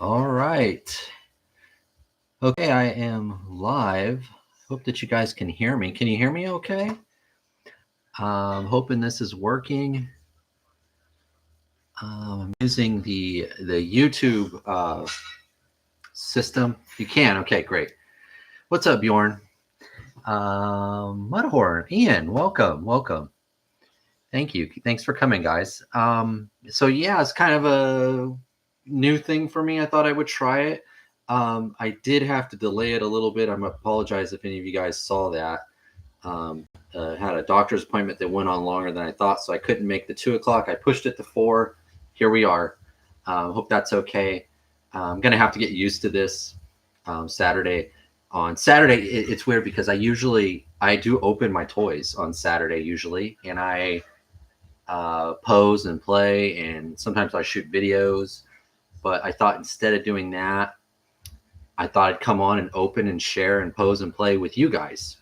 All right. Okay, I am live. Hope that you guys can hear me. Can you hear me okay? Hoping this is working. I'm using the YouTube system. You can. Okay, great. What's up, Bjorn? Mudhorn, Ian, welcome. Thank you. Thanks for coming, guys. So yeah, it's kind of a new thing for me. I thought I would try it. I did have to delay it a little bit. I apologize if any of you guys saw that. Had a doctor's appointment that went on longer than I thought, so I couldn't make the 2 o'clock. I pushed it to 4. Here we are. Hope that's okay. I'm gonna have to get used to this. Saturday. On Saturday, it's weird because I do open my toys on Saturday usually, and I pose and play, and sometimes I shoot videos. But I thought instead of doing that, I thought I'd come on and open and share and pose and play with you guys.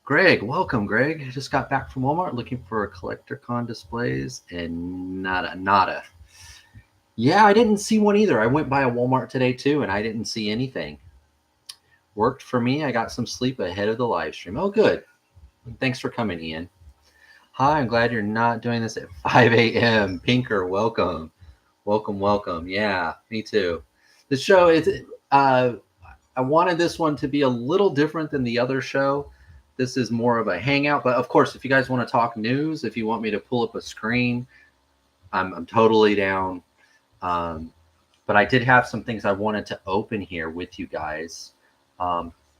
Greg, welcome, Greg. I just got back from Walmart looking for collector con displays and nada. Yeah, I didn't see one either. I went by a Walmart today too, and I didn't see anything. Worked for me. I got some sleep ahead of the live stream. Oh, good. Thanks for coming, Ian. Hi, I'm glad you're not doing this at 5 a.m. Pinker, welcome. Welcome. Yeah, me too. The show is, I wanted this one to be a little different than the other show. This is more of a hangout, but of course, if you guys want to talk news, if you want me to pull up a screen, I'm totally down. But I did have some things I wanted to open here with you guys.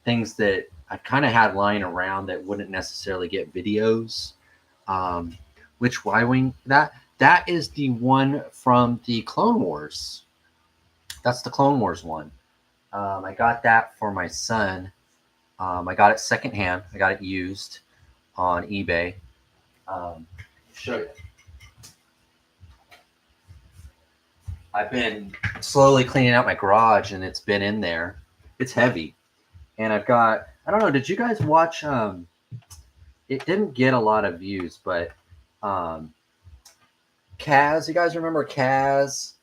Things that I kind of had lying around that wouldn't necessarily get videos. Which Y-Wing? That is the one from the Clone Wars. That's the Clone Wars one. I got that for my son. I got it secondhand. I got it used on eBay. Show you. I've been slowly cleaning out my garage, and it's been in there. It's heavy. And I've got, I don't know, did you guys watch, it didn't get a lot of views, but Kaz, you guys remember Kaz?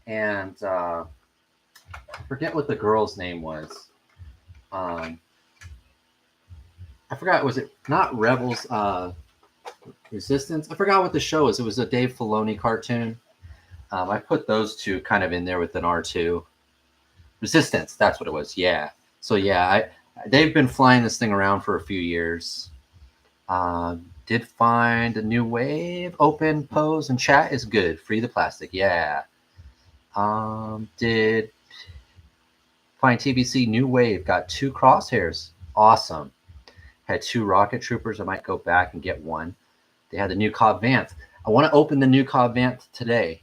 And I forget what the girl's name was. I forgot, was it not Rebels, Resistance? I forgot what the show was. It was a Dave Filoni cartoon. I put those two kind of in there with an R2. Resistance, that's what it was, yeah. So yeah, they've been flying this thing around for a few years. Did find a new wave, open, pose, and chat is good. Free the plastic, yeah. Did find TBC new wave, got 2 crosshairs, awesome. Had 2 rocket troopers, I might go back and get one. They had the new Cobb Vanth. I want to open the new Cobb Vanth today.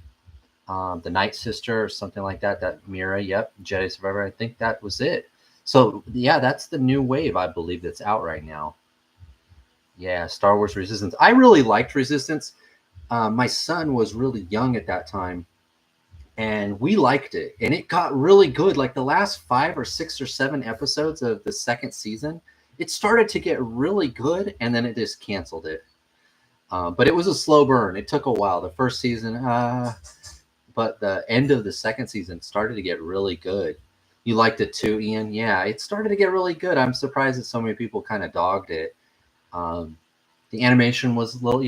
The Night Sister or something like that, that Mira, yep, Jedi Survivor, I think that was it. So yeah, that's the new wave, I believe, that's out right now. Yeah, Star Wars Resistance. I really liked Resistance. My son was really young at that time, and we liked it. And it got really good. Like the last 5 or 6 or 7 episodes of the second season, it started to get really good, and then it just canceled it. But it was a slow burn. It took a while. The first season, but the end of the second season started to get really good. You liked it too, Ian? Yeah, it started to get really good. I'm surprised that so many people kind of dogged it. The animation was a little,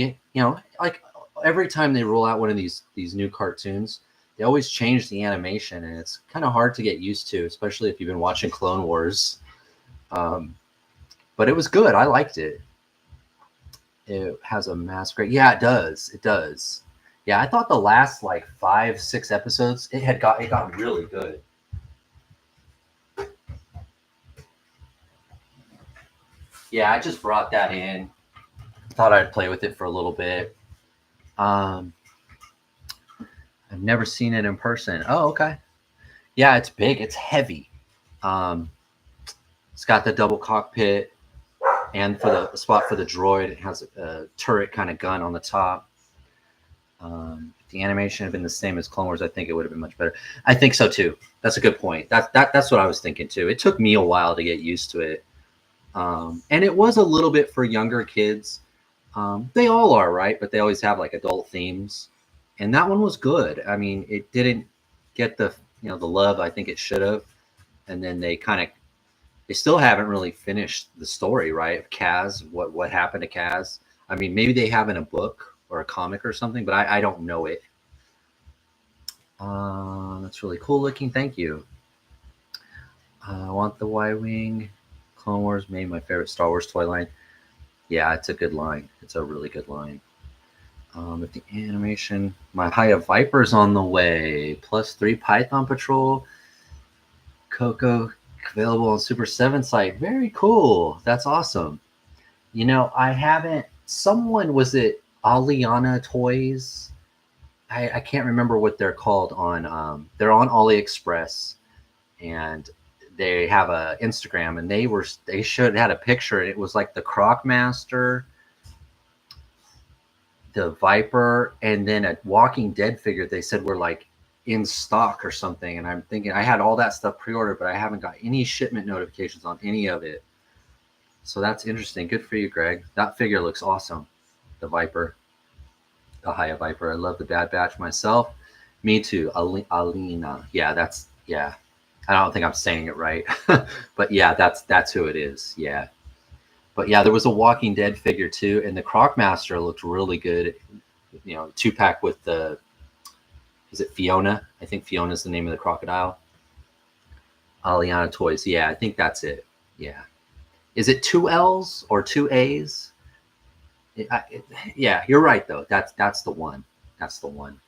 like every time they roll out one of these new cartoons, they always change the animation, and it's kind of hard to get used to, especially if you've been watching Clone Wars. But it was good. I liked it. It has a masquerade. Yeah, it does. It does. Yeah, I thought the last like 5, 6 episodes, it got really good. Yeah, I just brought that in. Thought I'd play with it for a little bit. I've never seen it in person. Oh, okay. Yeah, it's big. It's heavy. It's got the double cockpit, and for the spot for the droid, it has a turret kind of gun on the top. If the animation had been the same as Clone Wars, I think it would have been much better. I think so too. That's a good point. That's what I was thinking too. It took me a while to get used to it. And it was a little bit for younger kids. They all are, right? But they always have like adult themes. And that one was good. I mean, it didn't get the the love I think it should have, and then they still haven't really finished the story, right? Of Kaz, what happened to Kaz. I mean, maybe they have in a book or a comic or something, but I don't know it. That's really cool looking. Thank you. I want the Y-Wing. Clone Wars made my favorite Star Wars toy line. Yeah, it's a good line. It's a really good line. With the animation, my Haya Viper's on the way. +3 Python Patrol. Coco available on Super 7 site. Very cool. That's awesome. I haven't. Someone, was it Aliana Toys? I can't remember what they're called on. They're on AliExpress, and they have a Instagram, and they had a picture, and it was like the Croc Master, the Viper, and then a Walking Dead figure. They said were like in stock or something, and I'm thinking I had all that stuff pre-ordered, but I haven't got any shipment notifications on any of it. So that's interesting. Good for you, Greg. That figure looks awesome. The Viper, the Haya Viper. I love the Bad Batch myself. Me too. Alina. Yeah. I don't think I'm saying it right, but yeah, that's who it is. Yeah. But yeah, there was a Walking Dead figure too, and the Croc Master looked really good. 2-pack with is it Fiona? I think Fiona's the name of the crocodile. Aliana Toys. Yeah, I think that's it. Yeah. Is it 2 L's or 2 A's? Yeah, you're right though. That's the one. That's the one.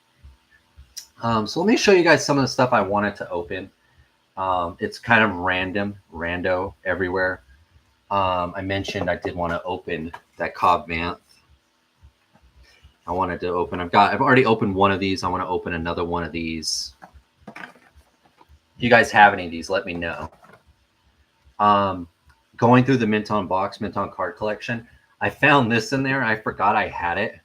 So let me show you guys some of the stuff I wanted to open. It's kind of rando everywhere. I mentioned I did want to open that Cobb Vanth. I wanted to open. I've already opened one of these. I want to open another one of these. If you guys have any of these, let me know. Going through the Mint on card collection, I found this in there. I forgot I had it.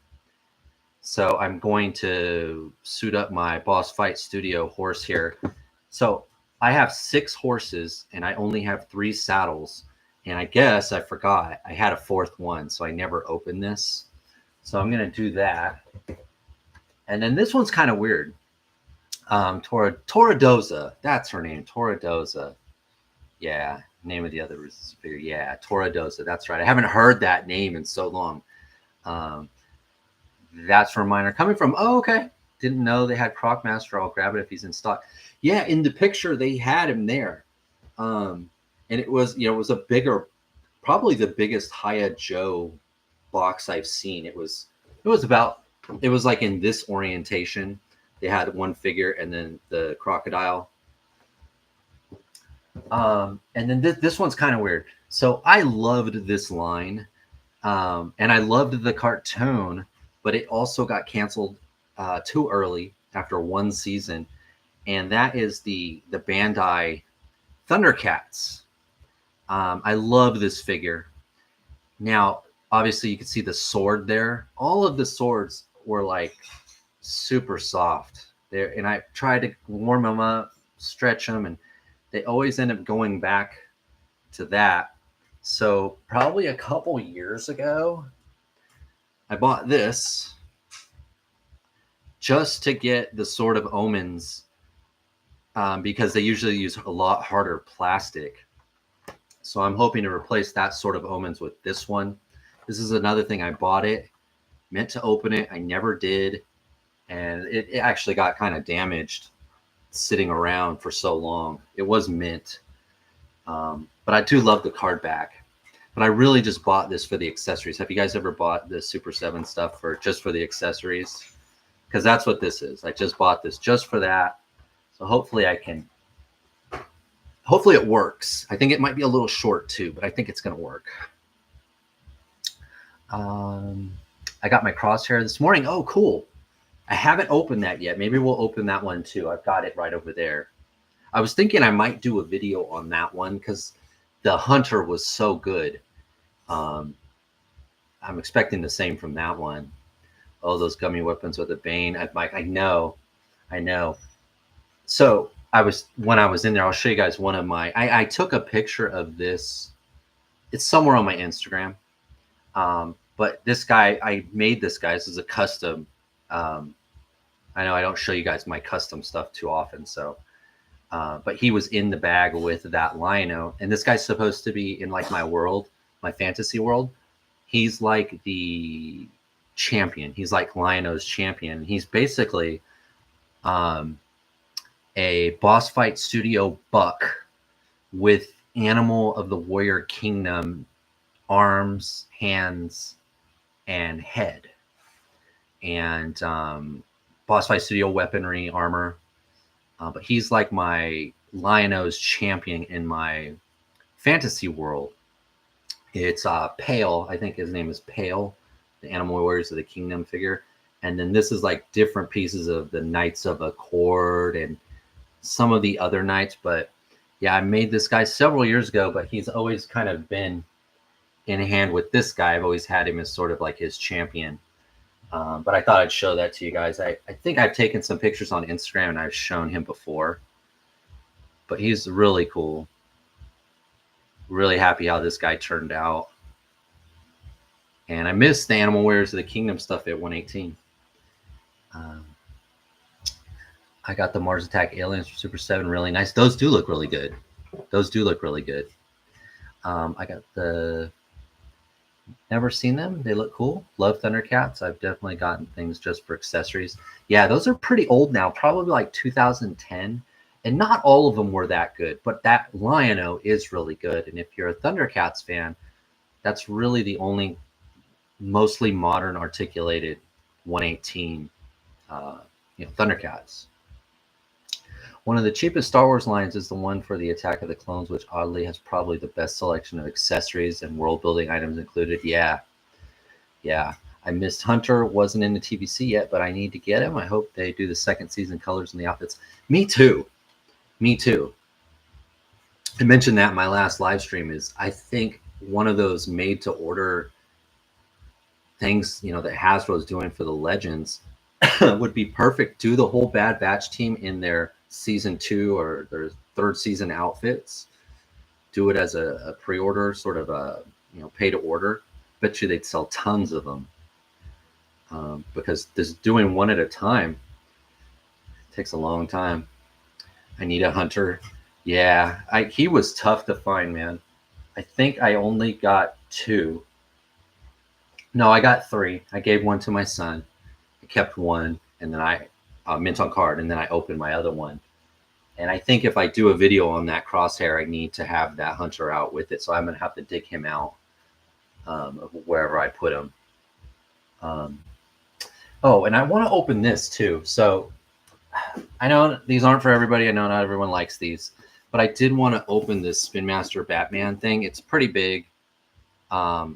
So I'm going to suit up my Boss Fight Studio horse here. So I have 6 horses, and I only have 3 saddles. And I guess I forgot I had a 4th one, so I never opened this. So I'm going to do that. And then this one's kind of weird. Toradoza. That's her name, Toradoza. Yeah, name of the other figure. Yeah, Toradoza. That's right. I haven't heard that name in so long. That's from Miner. Coming from, oh, okay. Didn't know they had Croc Master. I'll grab it if he's in stock. Yeah, in the picture, they had him there. And it was, it was a bigger, probably the biggest Haya Joe box I've seen. It was like in this orientation. They had one figure and then the crocodile. And then this one's kind of weird. So I loved this line, and I loved the cartoon, but it also got canceled too early after 1 season, and that is the Bandai Thundercats. I love this figure. Now, obviously, you can see the sword there. All of the swords were like super soft there, and I tried to warm them up, stretch them, and they always end up going back to that. So probably a couple years ago, I bought this just to get the Sword of Omens, because they usually use a lot harder plastic. So I'm hoping to replace that Sword of Omens with this one. This is another thing. I bought it, meant to open it. I never did. And it actually got kind of damaged sitting around for so long. It was mint. But I do love the card back. But I really just bought this for the accessories. Have you guys ever bought the Super 7 stuff just for the accessories? Because that's what this is. I just bought this just for that. So hopefully it works. I think it might be a little short too, but I think it's going to work. I got my crosshair this morning. Oh, cool. I haven't opened that yet. Maybe we'll open that one too. I've got it right over there. I was thinking I might do a video on that one because the Hunter was so good. I'm expecting the same from that one. Oh, those gummy weapons with the Bane. I know. So when I was in there, I'll show you guys one of my, I took a picture of this. It's somewhere on my Instagram. But this guy, I made this guy. This is a custom. I know I don't show you guys my custom stuff too often, so but he was in the bag with that Lion-O, and this guy's supposed to be in like my world, my fantasy world. He's like the champion. He's like Lion-O's champion. He's basically a boss fight studio buck with animal of the warrior kingdom arms, hands, and head, and boss fight studio weaponry, armor. But he's like my Lion-O's champion in my fantasy world. It's Pale. I think his name is Pale, the Animal Warriors of the Kingdom figure. And then this is like different pieces of the Knights of Accord and some of the other knights. But yeah, I made this guy several years ago, but he's always kind of been in hand with this guy. I've always had him as sort of like his champion. But I thought I'd show that to you guys. I think I've taken some pictures on Instagram and I've shown him before. But he's really cool. Really happy how this guy turned out. And I missed the Animal Warriors of the Kingdom stuff at 118. I got the Mars Attack Aliens for Super 7. Really nice. Those do look really good. Those do look really good. I got the... Never seen them. They look cool. Love Thundercats. I've definitely gotten things just for accessories. Yeah, those are pretty old now. Probably like 2010. And not all of them were that good. But that Lion-O is really good. And if you're a Thundercats fan, that's really the only mostly modern articulated 118 Thundercats. One of the cheapest Star Wars lines is the one for the Attack of the Clones, which oddly has probably the best selection of accessories and world-building items included. Yeah. I missed Hunter. Wasn't in the TVC yet, but I need to get him. I hope they do the second season colors and the outfits. Me too. I mentioned that in my last live stream is I think one of those made-to-order things, that Hasbro's doing for the Legends would be perfect. Do the whole Bad Batch team in their season 2 or their third season outfits. Do it as a pre-order, sort of a pay to order. Bet you they'd sell tons of them because just doing one at a time takes a long time. I need a Hunter. Yeah, he was tough to find, man. I think I only got 2. No, I got 3. I gave one to my son. I kept one, and then I mint on card, and then I opened my other one. And I think if I do a video on that Crosshair, I need to have that Hunter out with it. So I'm going to have to dig him out wherever I put him. Oh, and I want to open this too. So I know these aren't for everybody. I know not everyone likes these. But I did want to open this Spin Master Batman thing. It's pretty big. I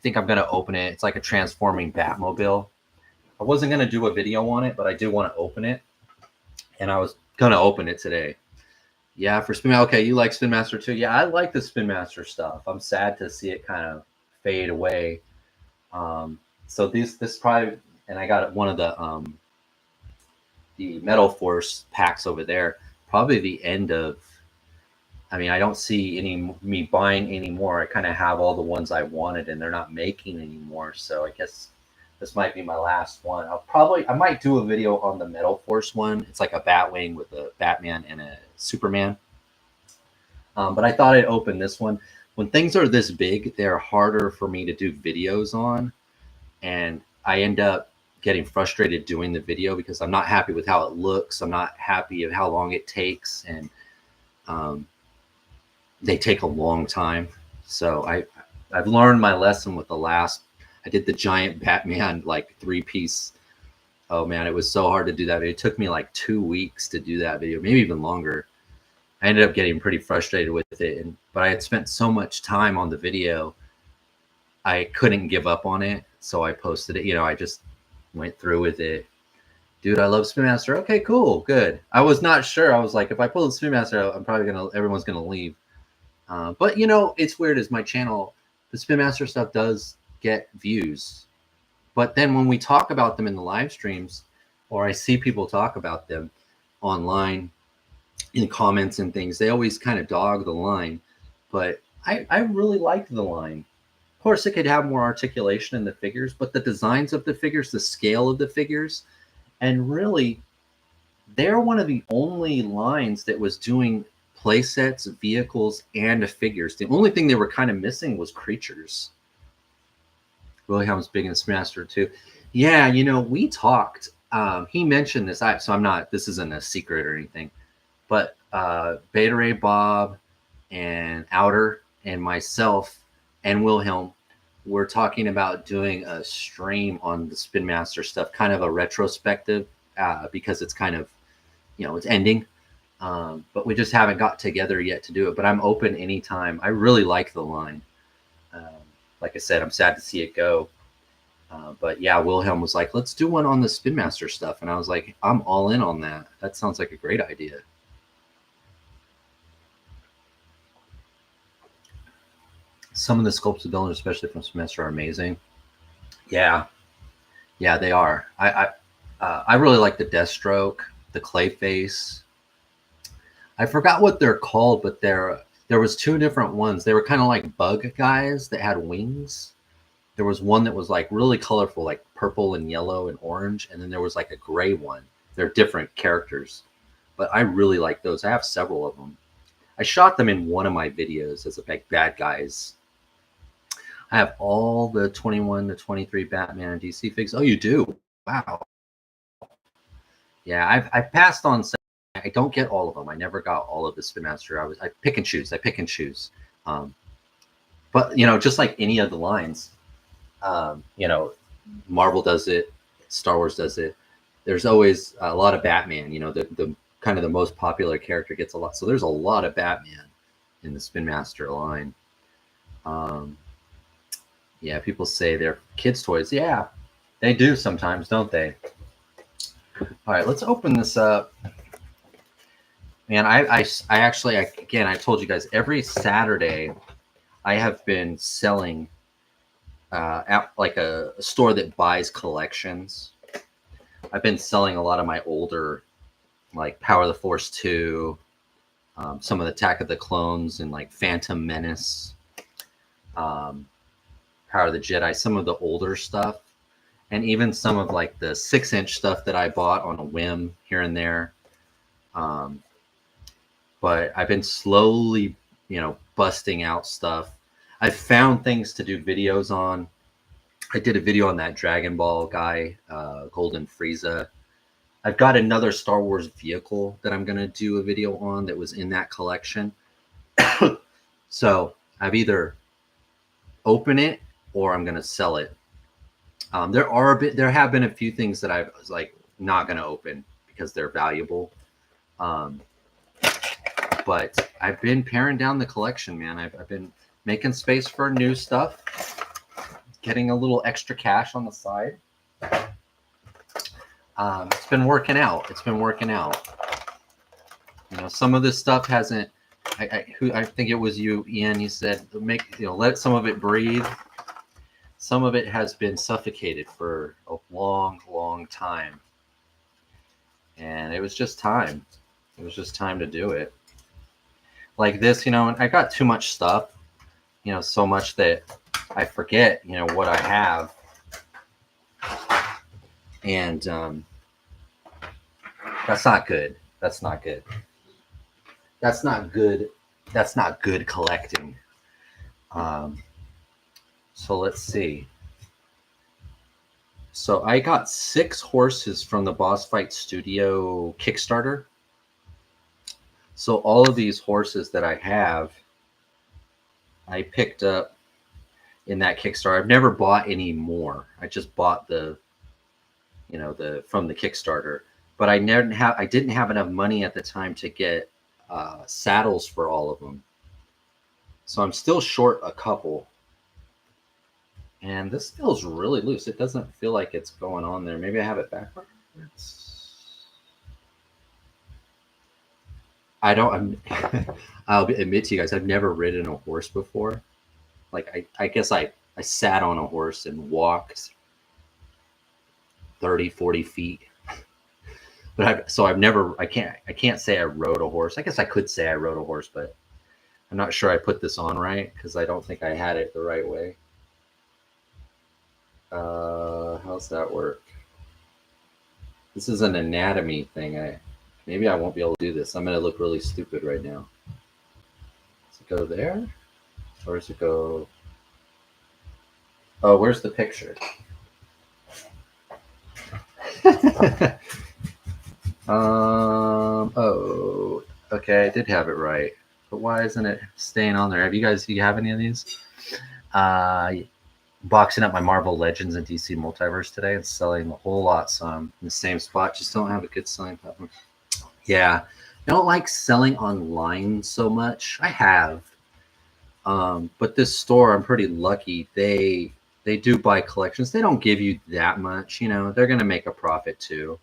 think I'm going to open it. It's like a transforming Batmobile. I wasn't going to do a video on it, but I do want to open it. And I was going to open it today. Yeah, for Spin Master. Okay, you like Spin Master too? Yeah, I like the Spin Master stuff. I'm sad to see it kind of fade away. So this probably, and I got one of the Metal Force packs over there. Probably the end of, I don't see me buying any more. I kind of have all the ones I wanted and they're not making anymore. So I guess this might be my last one. I might do a video on the Metal Force one. It's like a Batwing with a Batman and a Superman. But I thought I'd open this one. When things are this big, they're harder for me to do videos on. And I end up getting frustrated doing the video because I'm not happy with how it looks. I'm not happy of how long it takes. And they take a long time. So I've learned my lesson with the last. I did the giant Batman like 3-piece. Oh man, it was so hard to do that video. It took me like 2 weeks to do that video, maybe even longer. I ended up getting pretty frustrated with it, but I had spent so much time on the video, I couldn't give up on it. So I posted it. I just went through with it. Dude, I love Spin Master. Okay, cool, good. I was not sure. I was like, if I pull the Spin Master out, everyone's gonna leave. But it's weird. Is my channel, the Spin Master stuff does get views, but then when we talk about them in the live streams, or I see people talk about them online in comments and things, they always kind of dog the line. But I really liked the line. Of course, it could have more articulation in the figures, but the designs of the figures, the scale of the figures, And really, they're one of the only lines that was doing play sets, vehicles, and figures. The only thing they were kind of missing was creatures. Wilhelm's big in Smaster too. Yeah, we talked. He mentioned this. So I'm not. This isn't a secret or anything. But Beta Ray Bob and Outer and myself and Wilhelm were talking about doing a stream on the Spin Master stuff, kind of a retrospective, because it's kind of, it's ending. But we just haven't got together yet to do it. But I'm open anytime. I really like the line. Like I said, I'm sad to see it go. But yeah, Wilhelm was like, let's do one on the Spin Master stuff. And I was like, I'm all in on that. That sounds like a great idea. Some of the sculpted buildings, especially from Spin Master, are amazing. Yeah, they are. I really like the Deathstroke, the Clayface. I forgot what they're called, but there was two different ones. They were kind of like bug guys that had wings. There was one that was like really colorful, like purple and yellow and orange, and then there was like a gray one. They're different characters, but I really like those. I have several of them. I shot them in one of my videos as a bad guys. I have all the 21 to 23 Batman and DC figs. Oh, you do? Wow. Yeah, I've passed on. I don't get all of them. I never got all of the Spin Master. I pick and choose. But just like any of the lines, Marvel does it, Star Wars does it. There's always a lot of Batman. The kind of the most popular character gets a lot. So there's a lot of Batman in the Spin Master line. Yeah, people say they're kids' toys. Yeah, they do sometimes, don't they? All right, let's open this up. Man, I actually, again, I told you guys, every Saturday I have been selling at like a store that buys collections. I've been selling a lot of my older, like Power of the Force 2, some of the Attack of the Clones, and like Phantom Menace, Power of the Jedi, some of the older stuff, and even some of like the 6-inch stuff that I bought on a whim here and there. But I've been slowly, busting out stuff. I've found things to do videos on. I did a video on that Dragon Ball guy, Golden Frieza. I've got another Star Wars vehicle that I'm going to do a video on that was in that collection. So I've either opened it or I'm going to sell it. There have been a few things that I was like not going to open because they're valuable. But I've been paring down the collection, man. I've been making space for new stuff, getting a little extra cash on the side. It's been working out. Some of this stuff hasn't. I think it was you, Ian. You said let some of it breathe. Some of it has been suffocated for a long, long time, and it was just time. It was just time to do it. Like this, I got too much stuff, so much that I forget, what I have. And that's not good. That's not good. That's not good. That's not good collecting. So let's see. So I got 6 horses from the Boss Fight Studio Kickstarter. So all of these horses that I have, I picked up in that Kickstarter. I've never bought any more. I just bought the from the Kickstarter. But I didn't have enough money at the time to get saddles for all of them. So I'm still short a couple. And this feels really loose. It doesn't feel like it's going on there. Maybe I have it backwards. I'll admit to you guys, I've never ridden a horse before. Like I guess I sat on a horse and walked 30, 40 feet. But I can't say I rode a horse. I guess I could say I rode a horse, but I'm not sure I put this on right because I don't think I had it the right way. How's that work? This is an anatomy thing. Maybe I won't be able to do this. I'm gonna look really stupid right now. Does it go there? Or does it go? Oh, where's the picture? Oh, okay, I did have it right. But why isn't it staying on there? Do you have any of these? Uh, Boxing up my Marvel Legends and DC Multiverse today and selling a whole lot. So I'm in the same spot, just don't have a good selling platform. Yeah, I don't like selling online so much. I have, but this store, I'm pretty lucky. They do buy collections. They don't give you that much, you know. They're gonna make a profit too.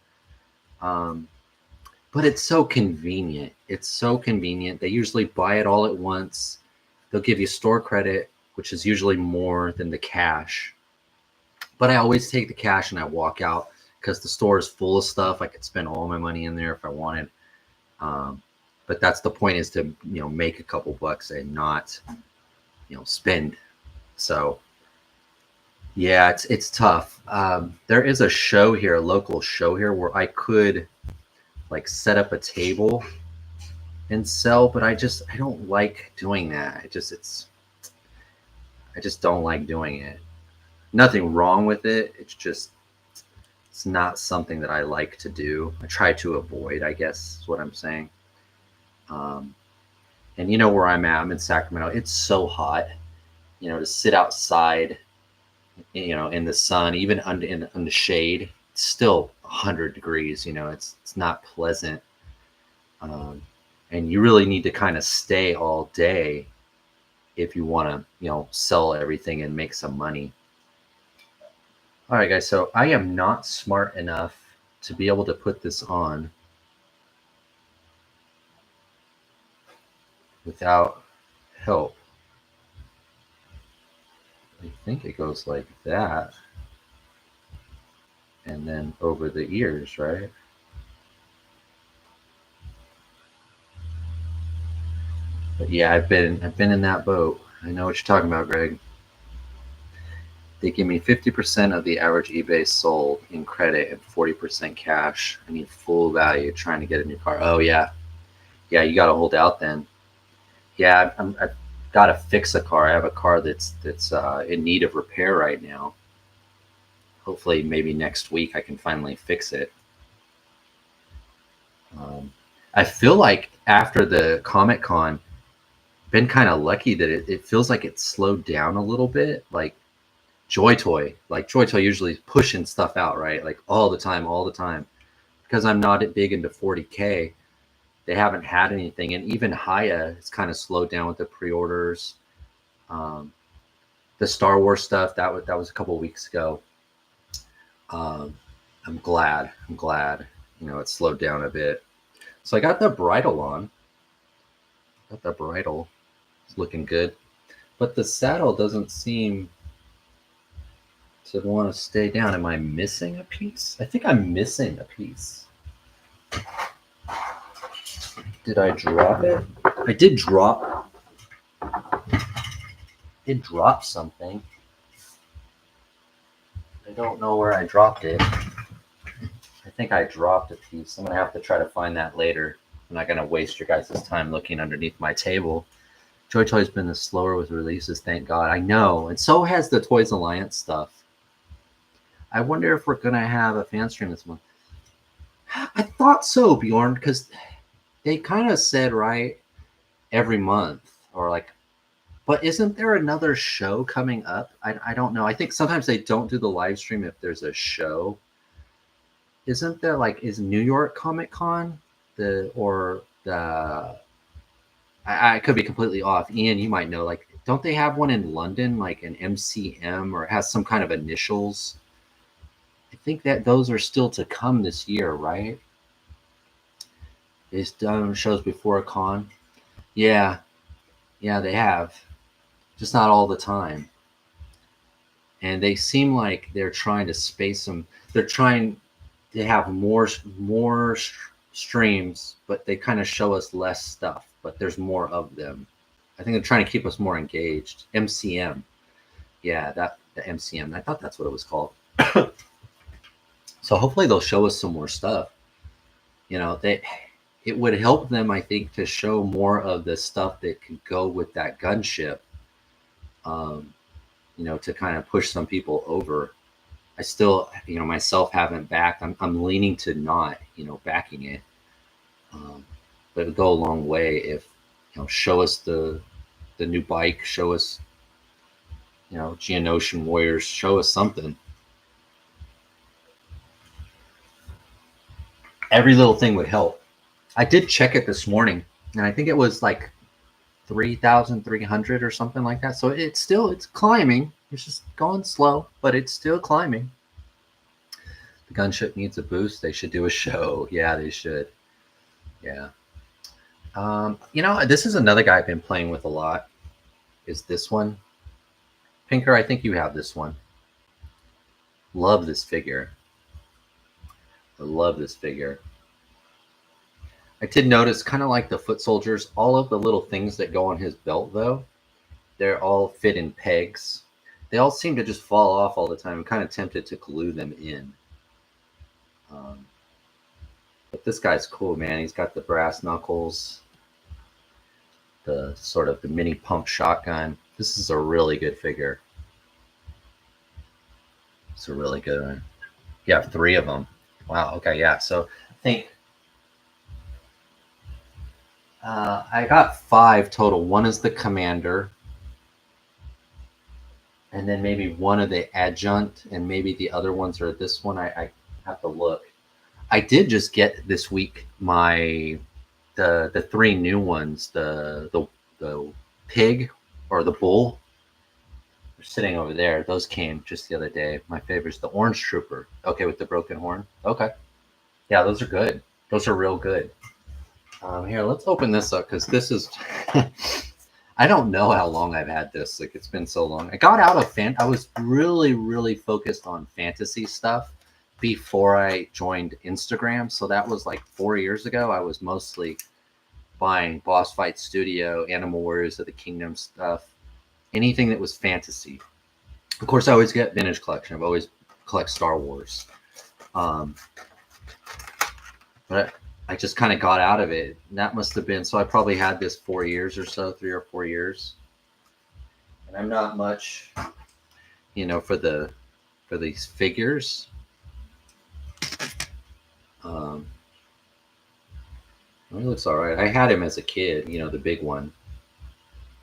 Um, but it's so convenient. It's so convenient. They usually buy it all at once. They'll give you store credit, which is usually more than the cash. But I always take the cash and I walk out because the store is full of stuff. I could spend all my money in there if I wanted. Um, but that's the point, is to, you know, make a couple bucks and not, you know, spend. So yeah, it's tough. There is a show here, a local show here, where I could like set up a table and sell, but I don't like doing that. I just don't like doing it. Nothing wrong with it. It's not something that I like to do. I try to avoid, I guess is what I'm saying. Um, and you know where I'm at. I'm in Sacramento. It's so hot, you know, to sit outside, you know, in the sun, even in the shade. It's still 100 degrees. You know, it's not pleasant. Um, and you really need to kind of stay all day if you want to, you know, sell everything and make some money. All right, guys. So I am not smart enough to be able to put this on without help. I think it goes like that, and then over the ears, right? But yeah, I've been in that boat. I know what you're talking about, Greg. They give me 50% of the average eBay sold in credit and 40% cash. I need full value trying to get a new car. Oh yeah, yeah, you got to hold out then. Yeah, I've got to fix a car. I have a car that's in need of repair right now. Hopefully, maybe next week I can finally fix it. I feel like after the Comic Con, been kind of lucky that it feels like it slowed down a little bit. Like Joy Toy usually pushing stuff out, right? Like all the time. Because I'm not big into 40K, they haven't had anything. And even Haya has kind of slowed down with the pre-orders. Um, the Star Wars stuff, that was a couple of weeks ago. Um, I'm glad. You know, it slowed down a bit. So I got the bridle on. Got the bridle. It's looking good. But the saddle doesn't seem to want to stay down. Am I missing a piece? I think I'm missing a piece. Did I drop it? I did drop something. I don't know where I dropped it. I think I dropped a piece. I'm gonna have to try to find that later. I'm not gonna waste your guys' time looking underneath my table. Joy Toy's been the slower with releases, thank God. I know, and so has the Toys Alliance stuff. I wonder if we're gonna have a fan stream this month. I thought so, Bjorn, because they kind of said right every month, or like, but isn't there another show coming up? I don't know. I think sometimes they don't do the live stream if there's a show. Isn't there, like, is New York Comic Con I could be completely off. Ian, you might know, like, don't they have one in London, like an MCM, or it has some kind of initials? I think that those are still to come this year, right? They've done shows before a con. Yeah, yeah, they have. Just not all the time. And they seem like they're trying to space them. They're trying to have more streams, but they kind of show us less stuff. But there's more of them. I think they're trying to keep us more engaged. MCM, yeah, that the MCM. I thought that's what it was called. So hopefully they'll show us some more stuff. It would help them, I think, to show more of the stuff that could go with that gunship. Um, to kind of push some people over. I still, myself haven't backed. I'm leaning to not, backing it. But it'd go a long way if, show us the new bike, show us, Geonosian Warriors, show us something. Every little thing would help. I did check it this morning, and I think it was like 3,300 or something like that. So it's climbing. It's just going slow, but it's still climbing. The gunship needs a boost. They should do a show. Yeah, they should. Yeah. This is another guy I've been playing with a lot. Is this one? Pinker, I think you have this one. Love this figure. I love this figure. I did notice, kind of like the foot soldiers, all of the little things that go on his belt, though, they're all fit in pegs. They all seem to just fall off all the time. I'm kind of tempted to glue them in. But this guy's cool, man. He's got the brass knuckles, the sort of the mini pump shotgun. This is a really good figure. It's a really good one. You have 3 of them. Wow. Okay. Yeah. So I think I got 5 total. One is the commander, and then maybe one of the adjunct, and maybe the other ones are this one. I have to look. I did just get this week the 3 new ones. The pig or the bull. They're sitting over there. Those came just the other day. My favorite's the orange trooper. Okay, with the broken horn. Okay. Yeah, those are good. Those are real good. Here, let's open this up because this is. I don't know how long I've had this. Like, it's been so long. I got out of I was really, really focused on fantasy stuff before I joined Instagram. So that was like 4 years ago. I was mostly buying Boss Fight Studio, Animal Warriors of the Kingdom stuff, anything that was fantasy. Of course, I always get vintage collection. I've always collect Star Wars. But I just kind of got out of it. And that must have been, so I probably had this 4 years or so, 3 or 4 years. And I'm not much, for these figures. He looks all right. I had him as a kid, the big one.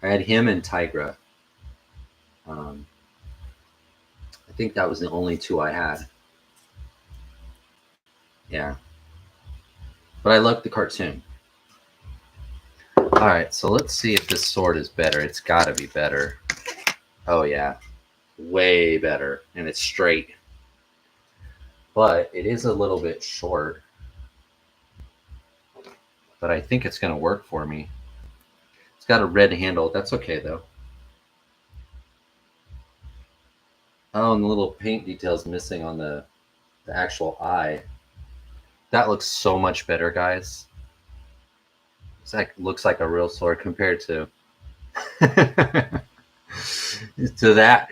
I had him and Tigra. I think that was the only 2 I had. Yeah. But I love the cartoon. All right, so let's see if this sword is better. It's got to be better. Oh, yeah. Way better. And it's straight. But it is a little bit short. But I think it's going to work for me. It's got a red handle. That's okay, though. Oh, and the little paint details missing on the actual eye. That looks so much better, guys. It looks like a real sword compared to to that.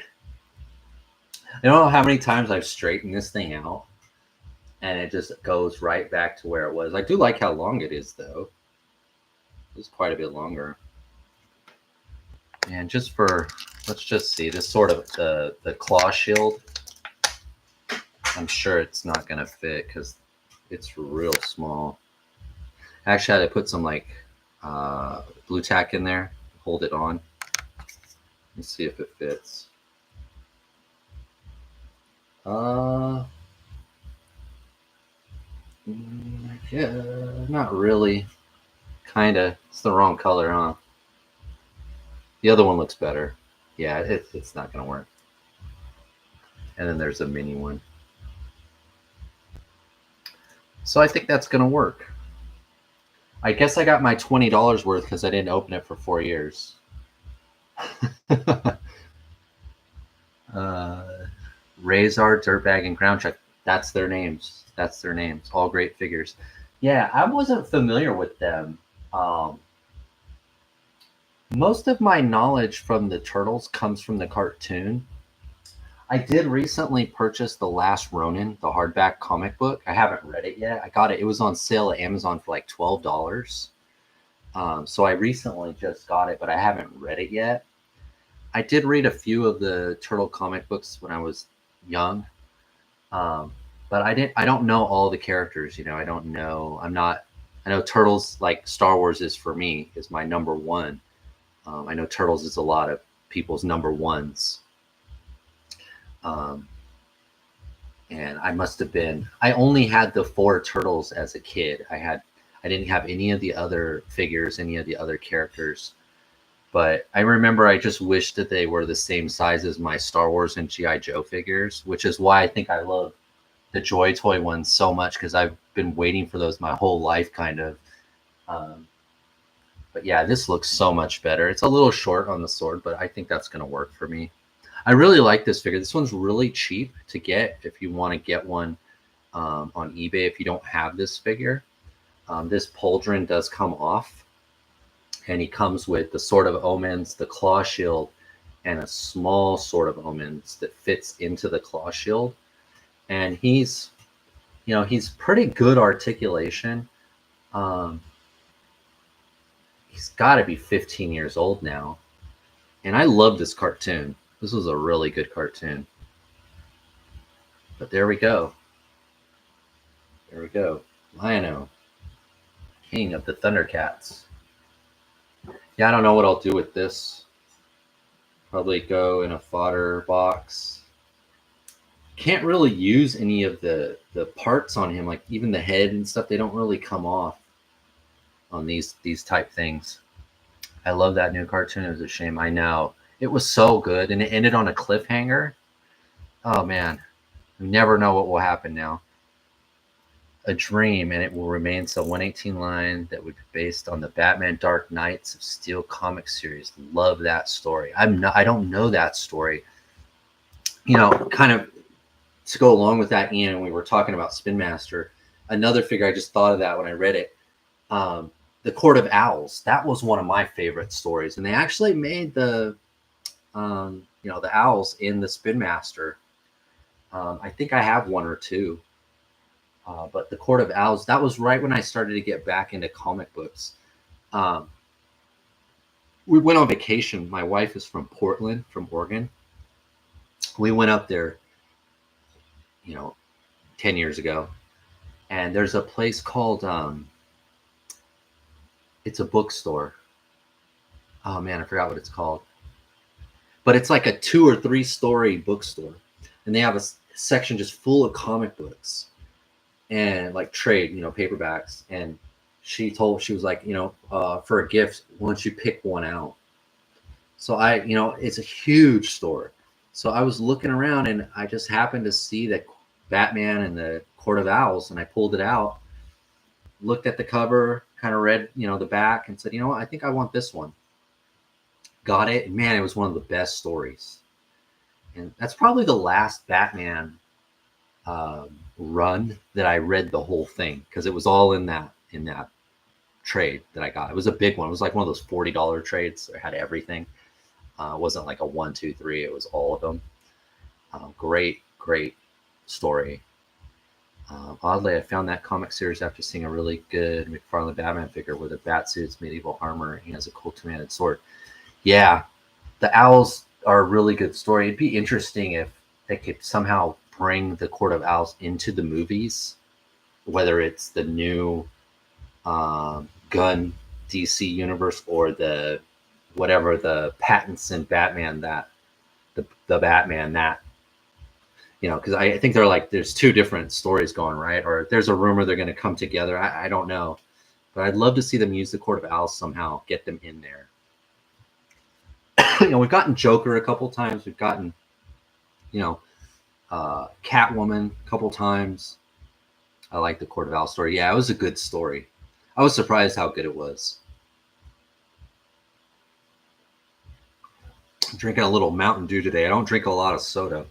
I don't know how many times I've straightened this thing out, and it just goes right back to where it was. I do like how long it is, though. It's quite a bit longer. And let's just see, this sort of the claw shield. I'm sure it's not going to fit because it's real small. Actually, I had to put some like blue tack in there, hold it on. Let's see if it fits. Yeah, not really. Kinda. It's the wrong color, huh? The other one looks better. Yeah, it's not gonna work. And then there's a mini one. So I think that's gonna work. I guess I got my $20 worth because I didn't open it for 4 years. Razor, Dirtbag, and Ground Check. That's their names. All great figures. Yeah, I wasn't familiar with them. Most of my knowledge from the Turtles comes from the cartoon. I did recently purchase The Last Ronin, the hardback comic book. I haven't read it yet. I got it. It was on sale at Amazon for like $12. So I recently just got it, but I haven't read it yet. I did read a few of the Turtle comic books when I was young, um, but I don't know all the characters. You know, I don't know. I'm not. I know Turtles, like Star Wars is for me, is my number one. I know Turtles is a lot of people's number ones. Um, and I must have been. I only had the four Turtles as a kid. I didn't have any of the other figures, any of the other characters. But I remember I just wished that they were the same size as my Star Wars and GI Joe figures, which is why I think I love the Joy Toy ones so much, because I've been waiting for those my whole life, kind of. Um, but yeah, this looks so much better. It's a little short on the sword, but I think that's going to work for me. I really like this figure. This one's really cheap to get if you want to get one on eBay if you don't have this figure. This pauldron does come off, and he comes with the Sword of Omens, the Claw Shield, and a small Sword of Omens that fits into the Claw Shield. And he's pretty good articulation. Um, he's got to be 15 years old now. And I love this cartoon. This was a really good cartoon. But there we go. There we go. Lion-O, king of the Thundercats. Yeah, I don't know what I'll do with this. Probably go in a fodder box. Can't really use any of the parts on him, like even the head and stuff. They don't really come off on these type things. I love that new cartoon. It was a shame. I know. It was so good, and it ended on a cliffhanger. Oh, man. You never know what will happen now. A dream, and it will remain so. 118 line that would be based on the Batman Dark Knights of Steel comic series. Love that story. I don't know that story. You know, kind of to go along with that, Ian, we were talking about Spin Master. Another figure, I just thought of that when I read it. The Court of Owls. That was one of my favorite stories, and they actually made the the owls in the Spin Master. I think I have one or two. But the Court of Owls, that was right when I started to get back into comic books. Um, we went on vacation. My wife is from Portland, from Oregon. We went up there, 10 years ago. And there's a place called, it's a bookstore. Oh man, I forgot what it's called. But it's like a 2 or 3 story bookstore. And they have a section just full of comic books and like trade, paperbacks. And she was like, for a gift, why don't you pick one out? So it's a huge store. So I was looking around and I just happened to see that Batman and the Court of Owls, and I pulled it out, looked at the cover, kind of read, the back, and said, you know what, I think I want this one. Got it. Man, it was one of the best stories. And that's probably the last Batman run that I read the whole thing, because it was all in that trade that I got. It was a big one. It was like one of those $40 trades. It had everything. It wasn't like a 1, 2, 3. It was all of them. Great story. Oddly, I found that comic series after seeing a really good McFarlane Batman figure with a bat suits, medieval armor, and he has a cool two-handed sword. Yeah, the Owls are a really good story. It'd be interesting if they could somehow bring the Court of Owls into the movies, whether it's the new Gunn DC universe or the Pattinson Batman, that the Batman that, because I think there's 2 different stories going, right? Or there's a rumor they're going to come together. I don't know, but I'd love to see them use the Court of Owls somehow, get them in there. We've gotten Joker a couple times. We've gotten, Catwoman a couple times. I like the Court of Owls story. Yeah, it was a good story. I was surprised how good it was. I'm drinking a little Mountain Dew today. I don't drink a lot of soda,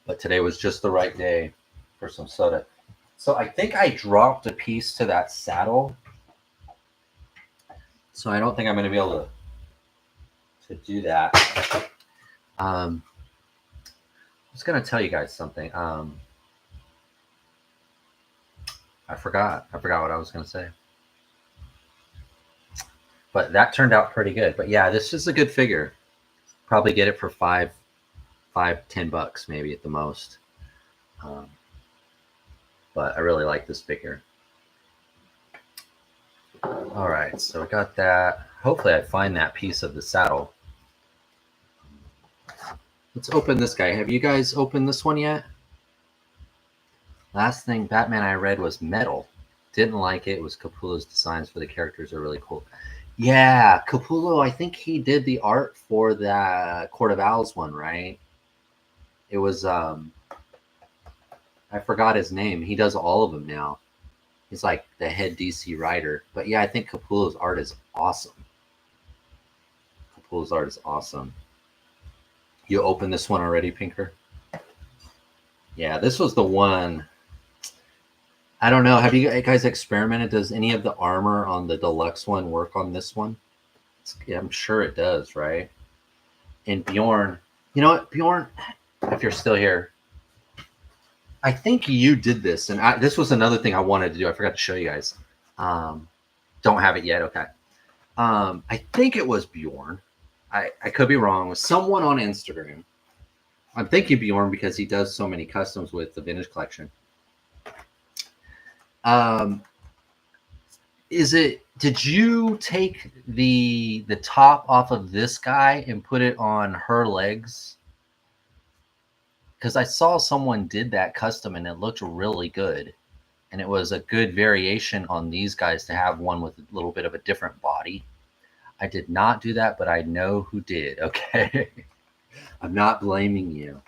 but today was just the right day for some soda. So I think I dropped a piece to that saddle. So I don't think I'm going to be able to do that. was gonna tell you guys something. I forgot. I forgot what I was gonna say. But that turned out pretty good. But yeah, this is a good figure. Probably get it for $10 maybe at the most. But I really like this figure. All right, so I got that. Hopefully I find that piece of the saddle. Let's open this guy. Have you guys opened this one yet? Last thing Batman I read was Metal. Didn't like it. It was Capullo's designs for the characters are really cool. Yeah, Capullo, I think he did the art for the Court of Owls one, right? It was I forgot his name. He does all of them now. He's like the head DC writer. But yeah, I think Capullo's art is awesome. Capullo's art is awesome. You opened this one already, Pinker? Yeah, this was the one. I don't know. Have you guys experimented? Does any of the armor on the deluxe one work on this one? Yeah, I'm sure it does, right? And Bjorn, you know what, Bjorn, if you're still here, I think you did this, and this was another thing I wanted to do. I forgot to show you guys. Don't have it yet. Okay. I think it was Bjorn. I could be wrong. It was someone on Instagram. I'm thinking Bjorn because he does so many customs with the vintage collection. Did you take the top off of this guy and put it on her legs? Because I saw someone did that custom and it looked really good. And it was a good variation on these guys to have one with a little bit of a different body. I did not do that, but I know who did. Okay. I'm not blaming you.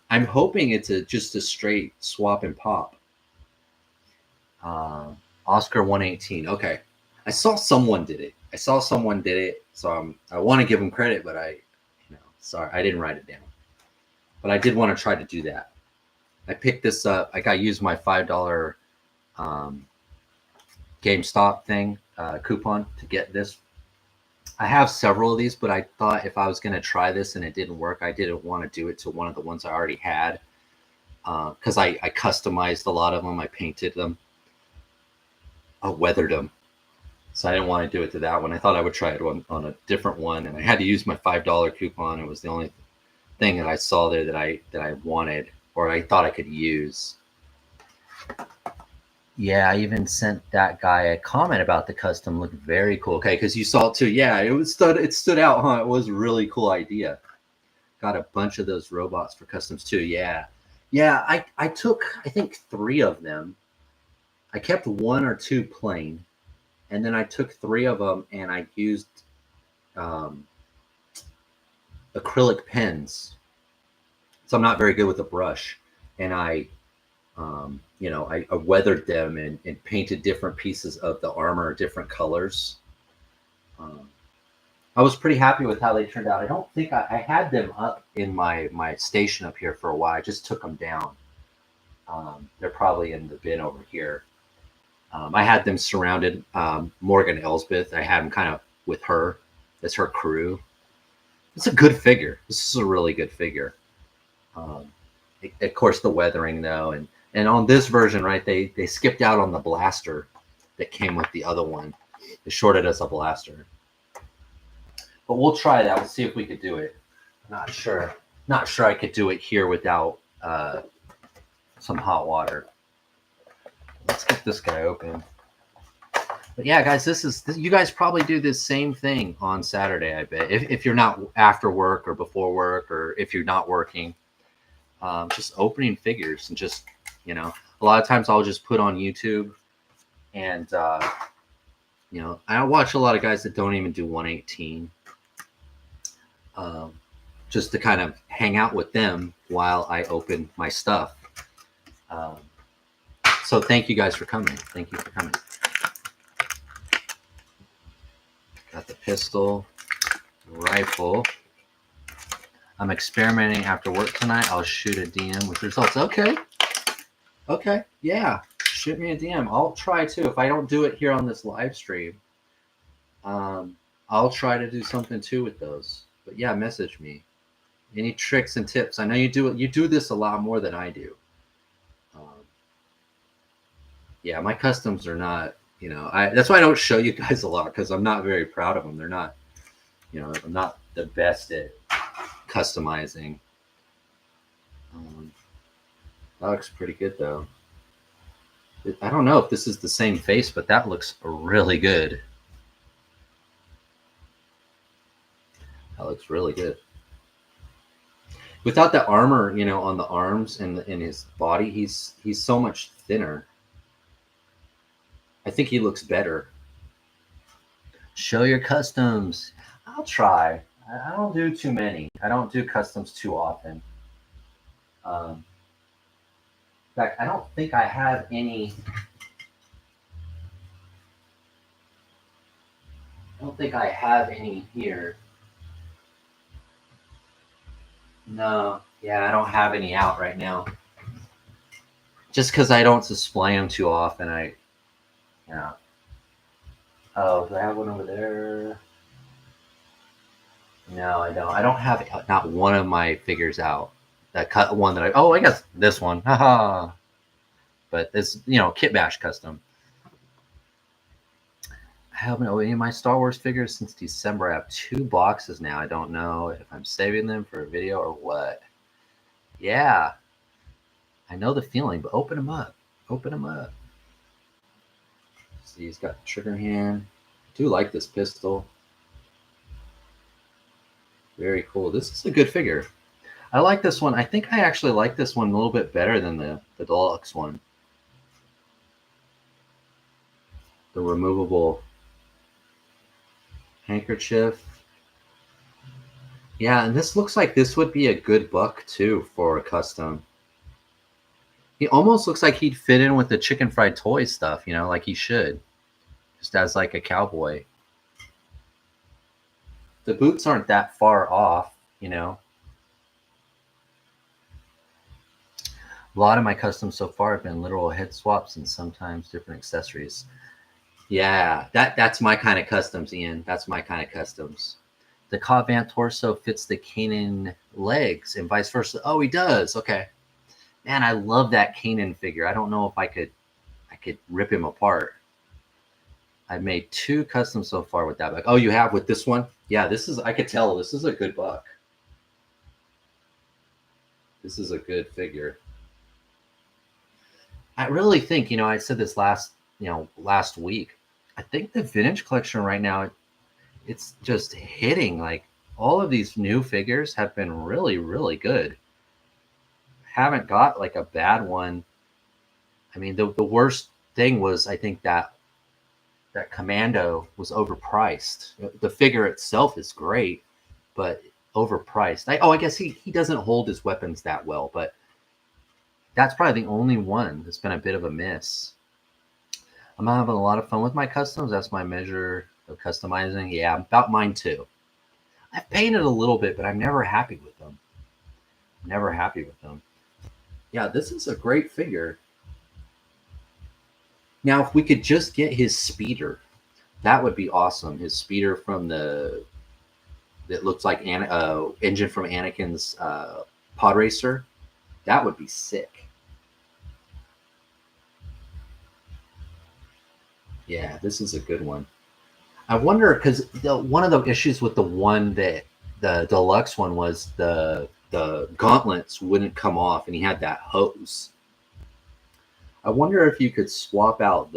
I'm hoping it's just a straight swap and pop. Oscar 118. Okay. I saw someone did it. So I want to give him credit, but sorry, I didn't write it down. But I did want to try to do that. I picked this up. I used my $5 GameStop thing coupon to get this. I have several of these, but I thought if I was going to try this and it didn't work, I didn't want to do it to one of the ones I already had because I customized a lot of them. I painted them. I weathered them. So I didn't want to do it to that one. I thought I would try it on a different one, and I had to use my $5 coupon. It was the only thing that I saw there that I wanted or I thought I could use. Yeah, I even sent that guy a comment about the custom. Looked very cool. Okay, because you saw it too. Yeah, it stood out, huh? It was a really cool idea. Got a bunch of those robots for customs too. Yeah. I took I think 3 of them. I kept 1 or 2 plain, and then I took 3 of them and I used acrylic pens. So I'm not very good with a brush, and I weathered them and painted different pieces of the armor, different colors. I was pretty happy with how they turned out. I don't think I had them up in my station up here for a while. I just took them down. They're probably in the bin over here. I had them surrounded. Morgan Elsbeth, I had them kind of with her as her crew. It's a good figure. This is a really good figure. Of course, the weathering though, and on this version, right, they skipped out on the blaster that came with the other one. They shorted us a blaster. But we'll try that. We'll see if we could do it. Not sure I could do it here without some hot water. Let's get this guy open. But yeah, guys, you guys probably do this same thing on Saturday, I bet. If you're not after work or before work, or if you're not working, just opening figures and just, a lot of times I'll just put on YouTube and, I watch a lot of guys that don't even do 118. Just to kind of hang out with them while I open my stuff. So thank you guys for coming. Thank you for coming. Got the pistol, rifle. I'm experimenting after work tonight. I'll shoot a DM with results. Okay. Yeah. Shoot me a DM. I'll try to. If I don't do it here on this live stream, I'll try to do something too with those. But yeah, message me. Any tricks and tips? I know you do this a lot more than I do. Um, yeah, my customs are not, that's why I don't show you guys a lot, because I'm not very proud of them. They're not, I'm not the best at customizing. Um, that looks pretty good though. I don't know if this is the same face, but that looks really good. That looks really good. Without the armor, on the arms and in his body, he's so much thinner. I think he looks better. Show your customs. I'll try. I don't do too many. I don't do customs too often. In fact, I don't think I have any. I don't think I have any here. No, yeah, I don't have any out right now. Just because I don't display them too often. Oh, do I have one over there? No, I don't. I don't have not one of my figures out. That cut one that I guess this one. Haha. But this, Kit Bash custom. I haven't opened any of my Star Wars figures since December. I have 2 boxes now. I don't know if I'm saving them for a video or what. Yeah. I know the feeling, but open them up. Open them up. See, he's got the trigger hand. I do like this pistol. Very cool. This is a good figure. I like this one. I think I actually like this one a little bit better than the deluxe one. The removable handkerchief. Yeah, and this looks like this would be a good buck too for a custom. He almost looks like he'd fit in with the chicken fried toy stuff, like he should. Just as like a cowboy. The boots aren't that far off, A lot of my customs so far have been literal head swaps and sometimes different accessories. Yeah, that's my kind of customs, Ian. That's my kind of customs. The Cobb Vanth torso fits the Kanan legs and vice versa. Oh, he does. Okay. Man, I love that Kanan figure. I don't know if I could rip him apart. I've made 2 customs so far with that buck. Oh, you have with this one? Yeah, I could tell this is a good buck. This is a good figure. I really think, I said this last week. I think the vintage collection right now, it's just hitting. Like, all of these new figures have been really, really good. Haven't got like a bad one. I mean, the worst thing was, I think that Commando was overpriced. The figure itself is great, but overpriced. I guess he doesn't hold his weapons that well, but that's probably the only one that's been a bit of a miss. I'm having a lot of fun with my customs. That's my measure of customizing. Yeah, about mine too. I've painted a little bit, but I'm never happy with them. Never happy with them. Yeah, this is a great figure. Now, if we could just get his speeder, that would be awesome. His speeder from that looks like engine from Anakin's pod racer. That would be sick. Yeah, this is a good one. I wonder, because one of the issues with the deluxe one was the gauntlets wouldn't come off, and he had that hose. I wonder if you could swap out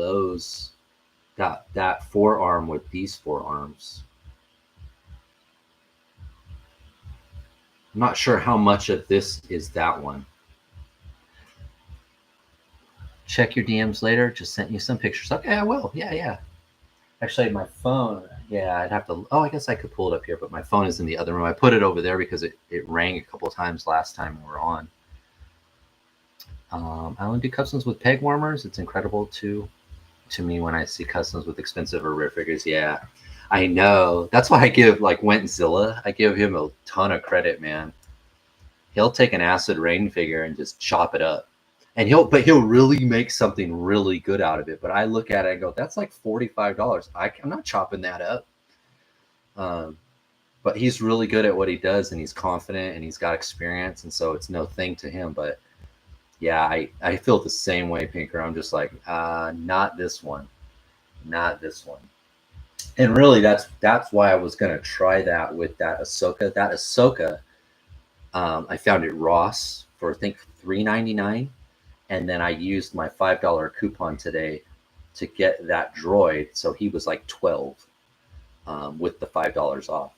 that forearm with these forearms. I'm not sure how much of this is that one. Check your DMs later. Just sent you some pictures. Okay, I will. Yeah. Actually, my phone. Yeah, I'd have to. Oh, I guess I could pull it up here, but my phone is in the other room. I put it over there because it rang a couple of times last time we were on. I only do customs with peg warmers. It's incredible to me when I see customs with expensive or rare figures. Yeah, I know. That's why I give Wentzilla. I give him a ton of credit, man. He'll take an acid rain figure and just chop it up, and he'll really make something really good out of it. But I look at it and go, that's like $45. I'm not chopping that up. but he's really good at what he does, and he's confident, and he's got experience, and so it's no thing to him. But yeah, I feel the same way, Pinker. I'm just like, not this one, not this one. And really, that's why I was gonna try that with that Ahsoka. That Ahsoka, I found it Ross for I think $3.99, and then I used my $5 coupon today to get that droid. So he was like 12 with the $5 off.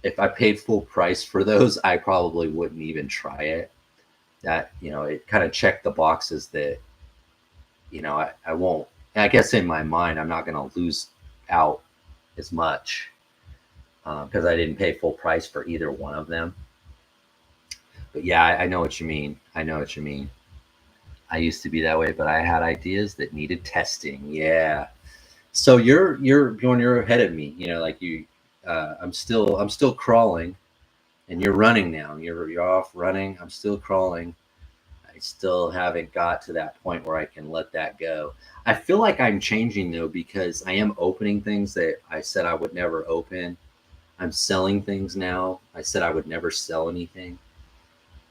If I paid full price for those, I probably wouldn't even try it. That, it kind of checked the boxes that, I won't. I guess in my mind, I'm not going to lose out as much because I didn't pay full price for either one of them. But yeah, I know what you mean. I know what you mean. I used to be that way, but I had ideas that needed testing. Yeah. So you're ahead of me. Like you, I'm still crawling, and you're running now. You're off running. I'm still crawling. I still haven't got to that point where I can let that go. I feel like I'm changing though, because I am opening things that I said I would never open. I'm selling things now. I said I would never sell anything.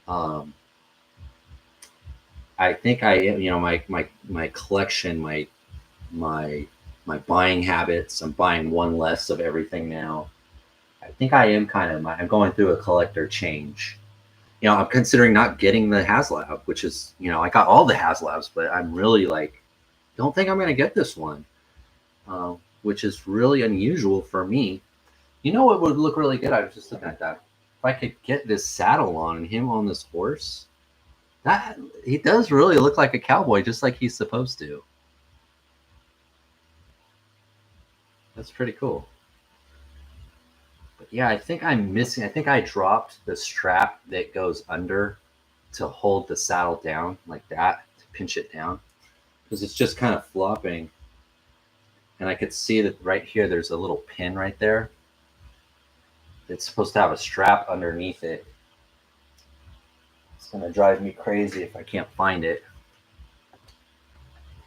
Um, I think I am, my collection, my my buying habits. I'm buying one less of everything now. I think I am I'm going through a collector change. I'm considering not getting the HasLab, which is, I got all the HasLabs, but I'm really like, don't think I'm going to get this one, which is really unusual for me. You know what would look really good? I was just looking at that. If I could get this saddle on and him on this horse, that he does really look like a cowboy, just like he's supposed to. That's pretty cool. But yeah, I think I'm missing. I think I dropped the strap that goes under to hold the saddle down like that, to pinch it down, because it's just kind of flopping. And I could see that right here, there's a little pin right there. It's supposed to have a strap underneath it. It's going to drive me crazy if I can't find it.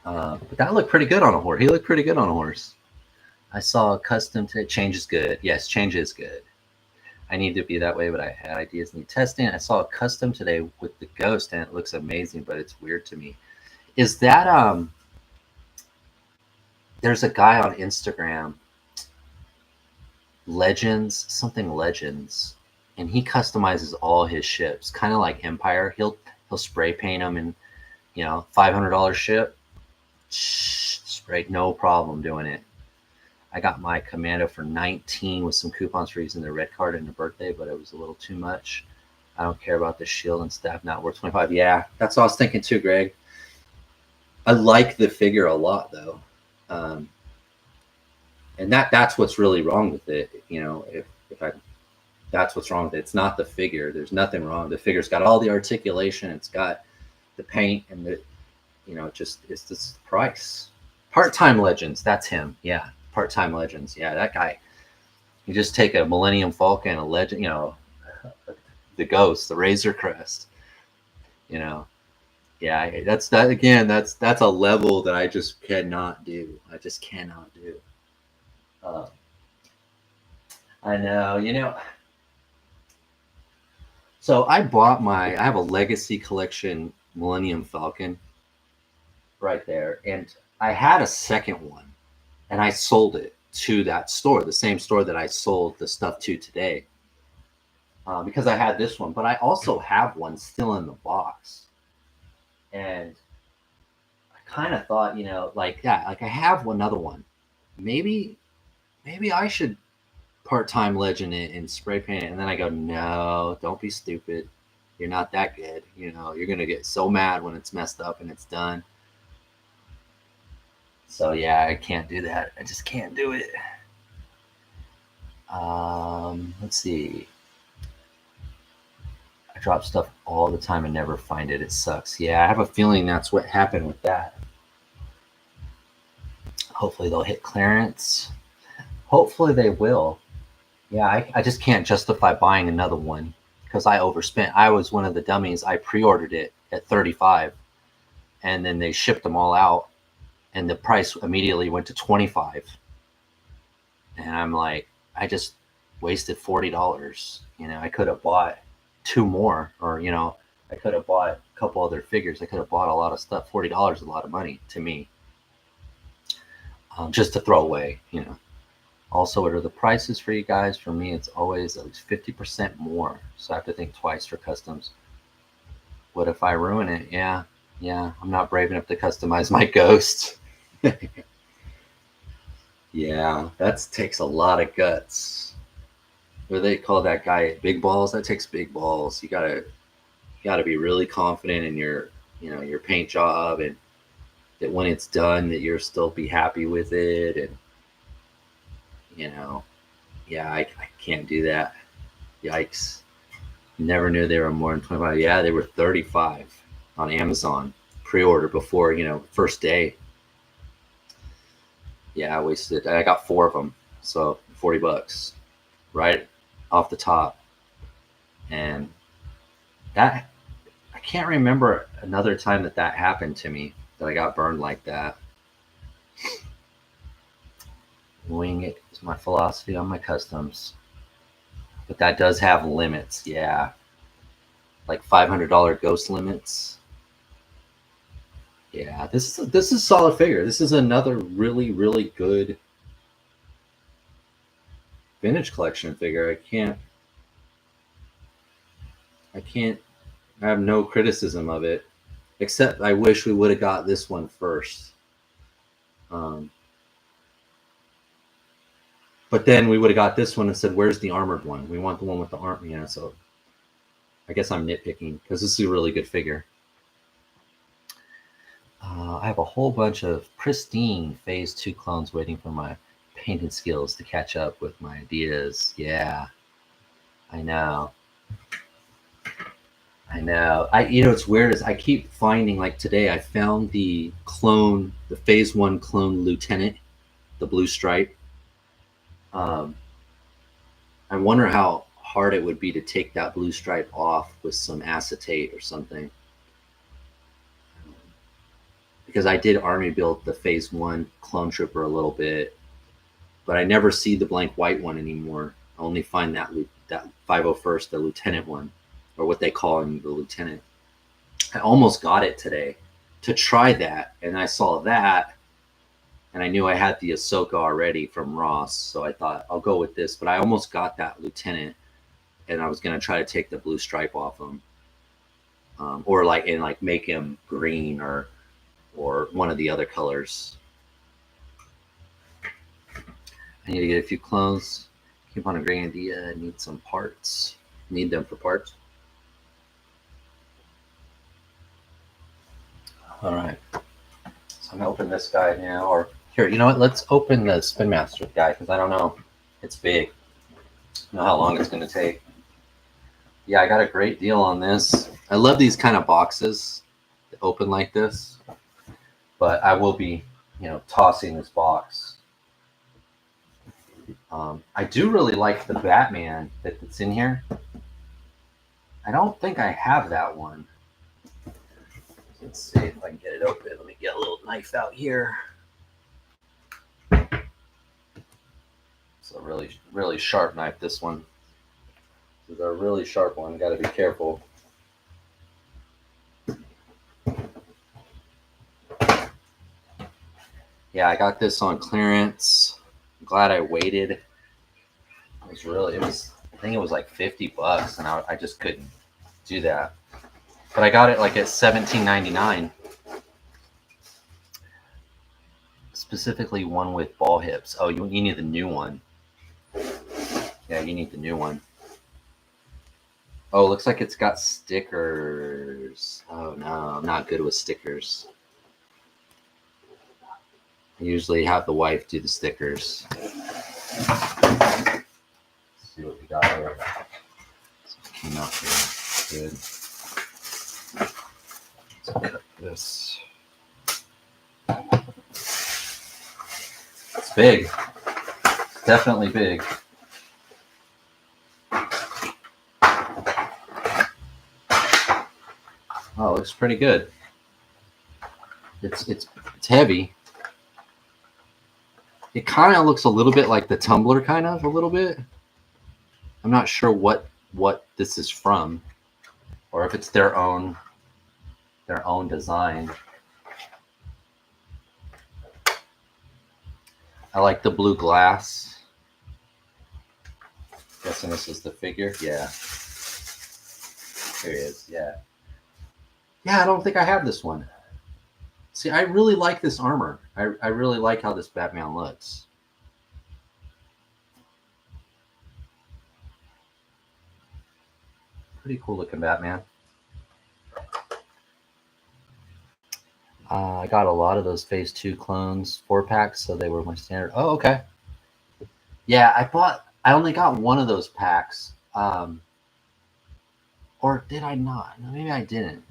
But that looked pretty good on a horse. He looked pretty good on a horse. I saw a custom to change is good. Yes, change is good. I need to be that way, but I had ideas need testing. I saw a custom today with the ghost, and it looks amazing, but it's weird to me. Is that there's a guy on Instagram, Legends, and he customizes all his ships, kind of like Empire. He'll spray paint them, and $500 ship, spray, no problem doing it. I got my Commando for 19 with some coupons for using the red card in the birthday, but it was a little too much. I don't care about the shield and staff, not worth 25. Yeah, that's what I was thinking too, Greg. I like the figure a lot though. And that's what's really wrong with it. That's what's wrong with it. It's not the figure. There's nothing wrong. The figure's got all the articulation. It's got the paint, and it's just the price. Part-Time Legends. That's him. Yeah. Part-Time Legends. Yeah, that guy. You just take a Millennium Falcon, a Legend, the Ghost, the Razor Crest. Yeah, that's a level that I just cannot do. I just cannot do. I know. So I have a Legacy Collection Millennium Falcon right there, and I had a second one, and I sold it to that store, the same store that I sold the stuff to today, because I had this one, but I also have one still in the box, and I kind of thought, like that, like I have another one, maybe I should Part-Time Legend it and spray paint it, and then I go, no, don't be stupid. You're not that good. You're gonna get so mad when it's messed up and it's done. So yeah, I can't do that. I just can't do it. Let's see. I drop stuff all the time and never find it. It sucks. Yeah, I have a feeling that's what happened with that. Hopefully they'll hit clearance. Hopefully they will. Yeah, I just can't justify buying another one because I overspent. I was one of the dummies. I pre-ordered it at 35, and then they shipped them all out, and the price immediately went to 25. And I'm like, wasted $40. You know, I could have bought 2 more, or you know, I could have bought a couple other figures. I could have bought a lot of stuff. $40 is a lot of money to me, just to throw away. You know. Also, what are the prices for you guys? For me, it's always at least 50% more. So I have to think twice for customs. What if I ruin it? Yeah, I'm not brave enough to customize my ghost. Yeah, that takes a lot of guts. What do they call that guy? Big balls? That takes big balls. You gotta be really confident in your, you know, your paint job, and that when it's done that you'll still be happy with it. And you know, yeah, I can't do that. Yikes. Never knew they were more than 25. Yeah, they were 35 on Amazon pre-order before, you know, first day. Yeah, I got 4 of them. So $40 right off the top. And that, I can't remember another time that happened to me, that I got burned like that. Wing it is my philosophy on my customs. But that does have limits. Yeah. Like $500 ghost limits. Yeah, this is a solid figure. This is another really, really good vintage collection figure. I have no criticism of it, except I wish we would have got this one first. But then we would have got this one and said, "Where's the armored one? We want the one with the armor." You know, so I guess I'm nitpicking because this is a really good figure. I have a whole bunch of pristine Phase 2 clones waiting for my painting skills to catch up with my ideas. Yeah, I know. You know, it's weird is I keep finding, like today, I found the Phase 1 clone Lieutenant, the blue stripe. I wonder how hard it would be to take that blue stripe off with some acetate or something. Because I did army build the Phase 1 clone trooper a little bit, but I never see the blank white one anymore. I only find that 501st, the lieutenant one, or what they call him, the lieutenant. I almost got it today to try that, and I saw that, and I knew I had the Ahsoka already from Ross, so I thought I'll go with this. But I almost got that lieutenant, and I was gonna try to take the blue stripe off him, or like make him green or one of the other colors. I need to get a few clones. Keep on agreeing idea. Need some parts. Need them for parts. All right. So I'm gonna open this guy now, or here. You know what? Let's open the Spin Master guy because I don't know. It's big. I don't know how long it's gonna take. Yeah, I got a great deal on this. I love these kind of boxes that open like this, but I will be, you know, tossing this box. I do really like the Batman that's in here. I don't think I have that one. Let's see if I can get it open. Let me get a little knife out here. It's a really, really sharp knife, this one. This is a really sharp one. Got to be careful. Yeah, I got this on clearance. I'm glad I waited. I think it was like $50, and I just couldn't do that. But I got it like at $17.99. Specifically one with ball hips. Oh, you need the new one. Yeah, you need the new one. Oh, looks like it's got stickers. Oh no, I'm not good with stickers. I usually have the wife do the stickers. Let's see what we got here. Came out here. Good. Let's cut this. It's big. It's definitely big. Oh, it looks pretty good. It's heavy. It kind of looks a little bit like the tumbler, kind of a little bit. I'm not sure what this is from, or if it's their own design. I like the blue glass. Guessing this is the figure. Yeah. Here he is. Yeah. Yeah, I don't think I have this one. See, I really like this armor. I really like how this Batman looks. Pretty cool looking Batman. I got a lot of those Phase 2 clones, 4-packs, so they were my standard. Oh, okay. Yeah, I only got one of those packs. Or did I not? No, maybe I didn't.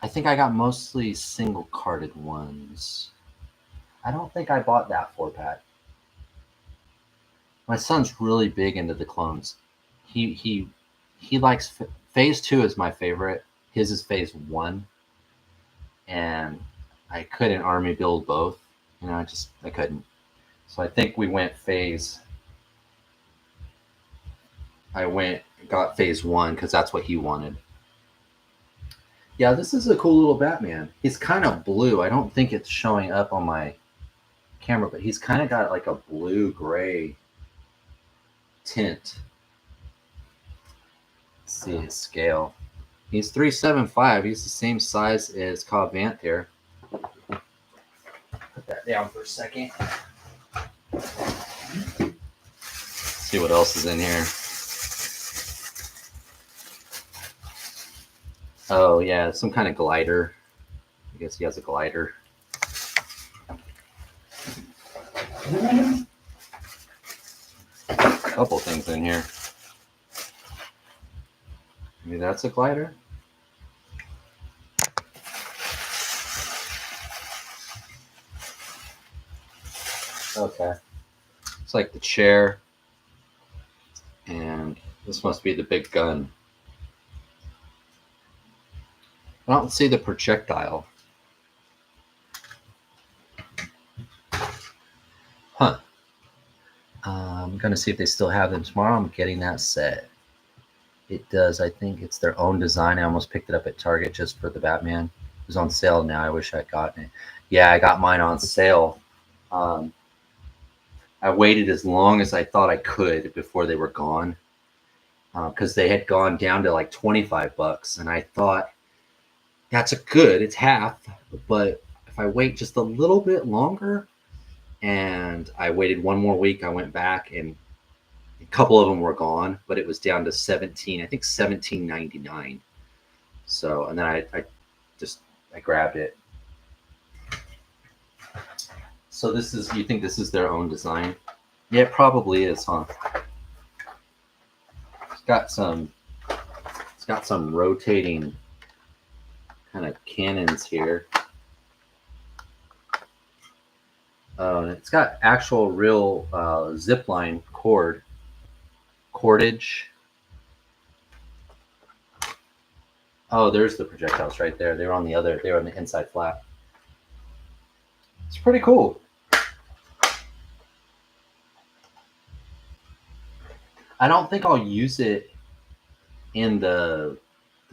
I think I got mostly single carded ones. I don't think I bought that 4-pack. My son's really big into the clones. He likes Phase 2 is my favorite. His is Phase 1. And I couldn't army build both. You know, I couldn't. So I think we went got Phase 1 because that's what he wanted. Yeah, this is a cool little Batman. He's kind of blue. I don't think it's showing up on my camera, but he's kind of got like a blue-gray tint. Let's see his scale. He's 375. He's the same size as Cobb Vanth here. Put that down for a second. See what else is in here. Oh, yeah, some kind of glider. I guess he has a glider. A couple things in here. Maybe that's a glider? Okay. It's like the chair. And this must be the big gun. I don't see the projectile. Huh. I'm going to see if they still have them tomorrow. I'm getting that set. It does. I think it's their own design. I almost picked it up at Target just for the Batman. It was on sale now. I wish I'd gotten it. Yeah, I got mine on sale. I waited as long as I thought I could before they were gone. Because they had gone down to like $25. And I thought, that's it's half. But if I wait just a little bit longer, and I waited one more week, I went back and a couple of them were gone, but it was down to $17.99. So, and then I grabbed it. So you think this is their own design? Yeah, it probably is, huh? It's got some rotating kind of cannons here. Oh, and it's got actual real zipline cordage. Oh, there's the projectiles right there. They were on the inside flap. It's pretty cool. I don't think I'll use it in the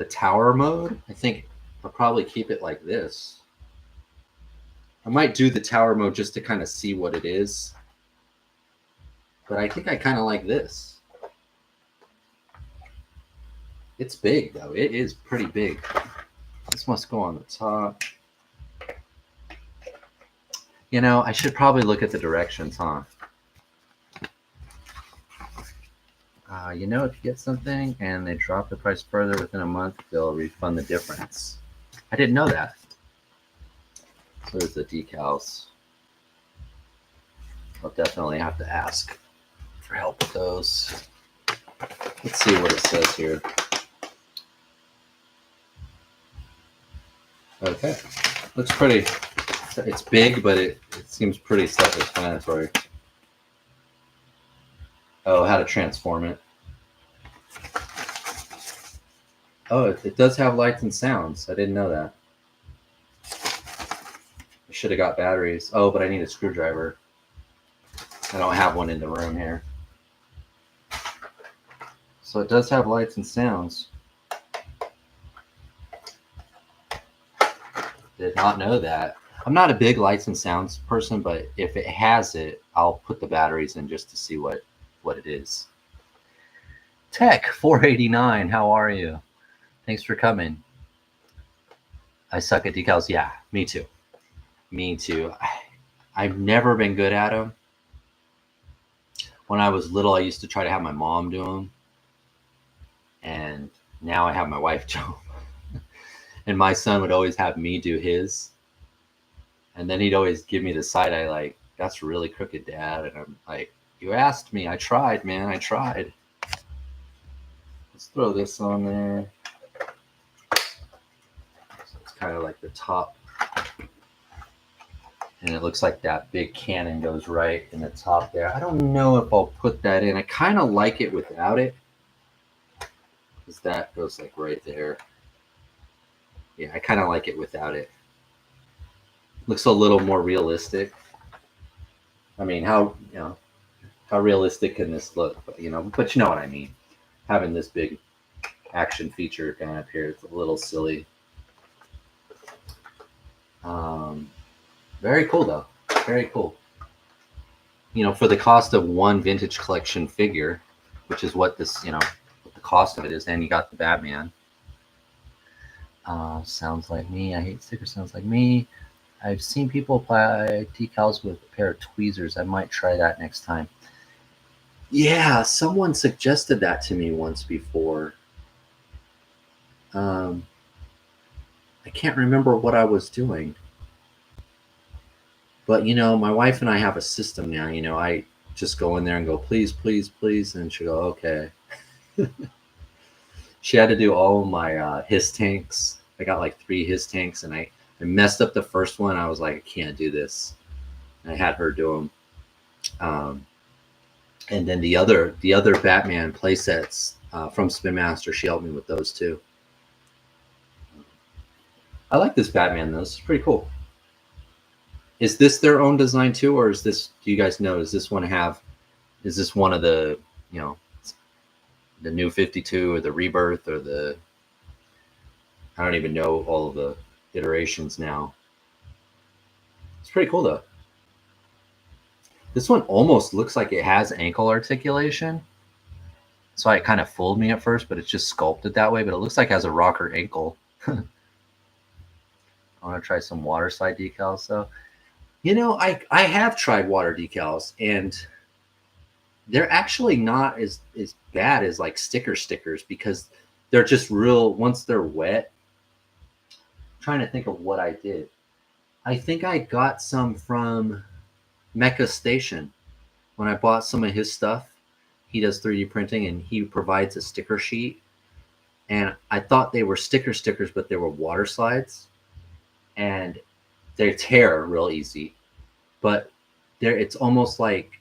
tower mode. I think I'll probably keep it like this. I might do the tower mode just to kind of see what it is. But I think I kind of like this. It's big, though. It is pretty big. This must go on the top. You know, I should probably look at the directions, huh? You know, if you get something and they drop the price further within a month, they'll refund the difference. I didn't know that. So there's the decals. I'll definitely have to ask for help with those. Let's see what it says here. Okay. Looks pretty. It's big, but it seems pretty self-explanatory. Oh, how to transform it. Oh, it does have lights and sounds. I didn't know that. I should have got batteries. Oh, but I need a screwdriver. I don't have one in the room here. So it does have lights and sounds. Did not know that. I'm not a big lights and sounds person, but if it has it, I'll put the batteries in just to see what it is. Tech 489, how are you? Thanks for coming. I suck at decals. Yeah, me too. Me too. I've never been good at them. When I was little, I used to try to have my mom do them, and now I have my wife do them. And my son would always have me do his, and then he'd always give me the side eye, like, "That's really crooked, Dad." And I'm like, "You asked me. I tried, man. I tried." Let's throw this on there. So it's kind of like the top, and it looks like that big cannon goes right in the top there. I don't know if I'll put that in. I kind of like it without it, because that goes like right there. Yeah, I kind of like it without it. Looks a little more realistic. I mean, how realistic can this look? But you know what I mean. Having this big action feature kind of up here, it's a little silly. Very cool though. Very cool. You know, for the cost of one vintage collection figure, which is what this, what the cost of it is, and you got the Batman. Sounds like me. I hate stickers. Sounds like me. I've seen people apply decals with a pair of tweezers. I might try that next time. Yeah, someone suggested that to me once before. I can't remember what I was doing. But, my wife and I have a system now. I just go in there and go, please, please, please. And she'll go, okay. She had to do all of my his tanks. I got like 3 his tanks, and I messed up the first one. I was like, I can't do this. And I had her do them. And then the other Batman play sets from Spin Master, she helped me with those too. I like this Batman though. This is pretty cool. Is this their own design too, or is this? Do you guys know? Does this one have? Is this one of the the new 52 or the Rebirth or the? I don't even know all of the iterations now. It's pretty cool though. This one almost looks like it has ankle articulation. So it kind of fooled me at first, but it's just sculpted that way. But it looks like it has a rocker ankle. I want to try some water slide decals though. I have tried water decals, and they're actually not as bad as like stickers because they're just real. Once they're wet, I'm trying to think of what I did. I think I got some from Mecha Station when I bought some of his stuff. He does 3D printing, and he provides a sticker sheet. And I thought they were stickers, but they were water slides, and they tear real easy. But it's almost like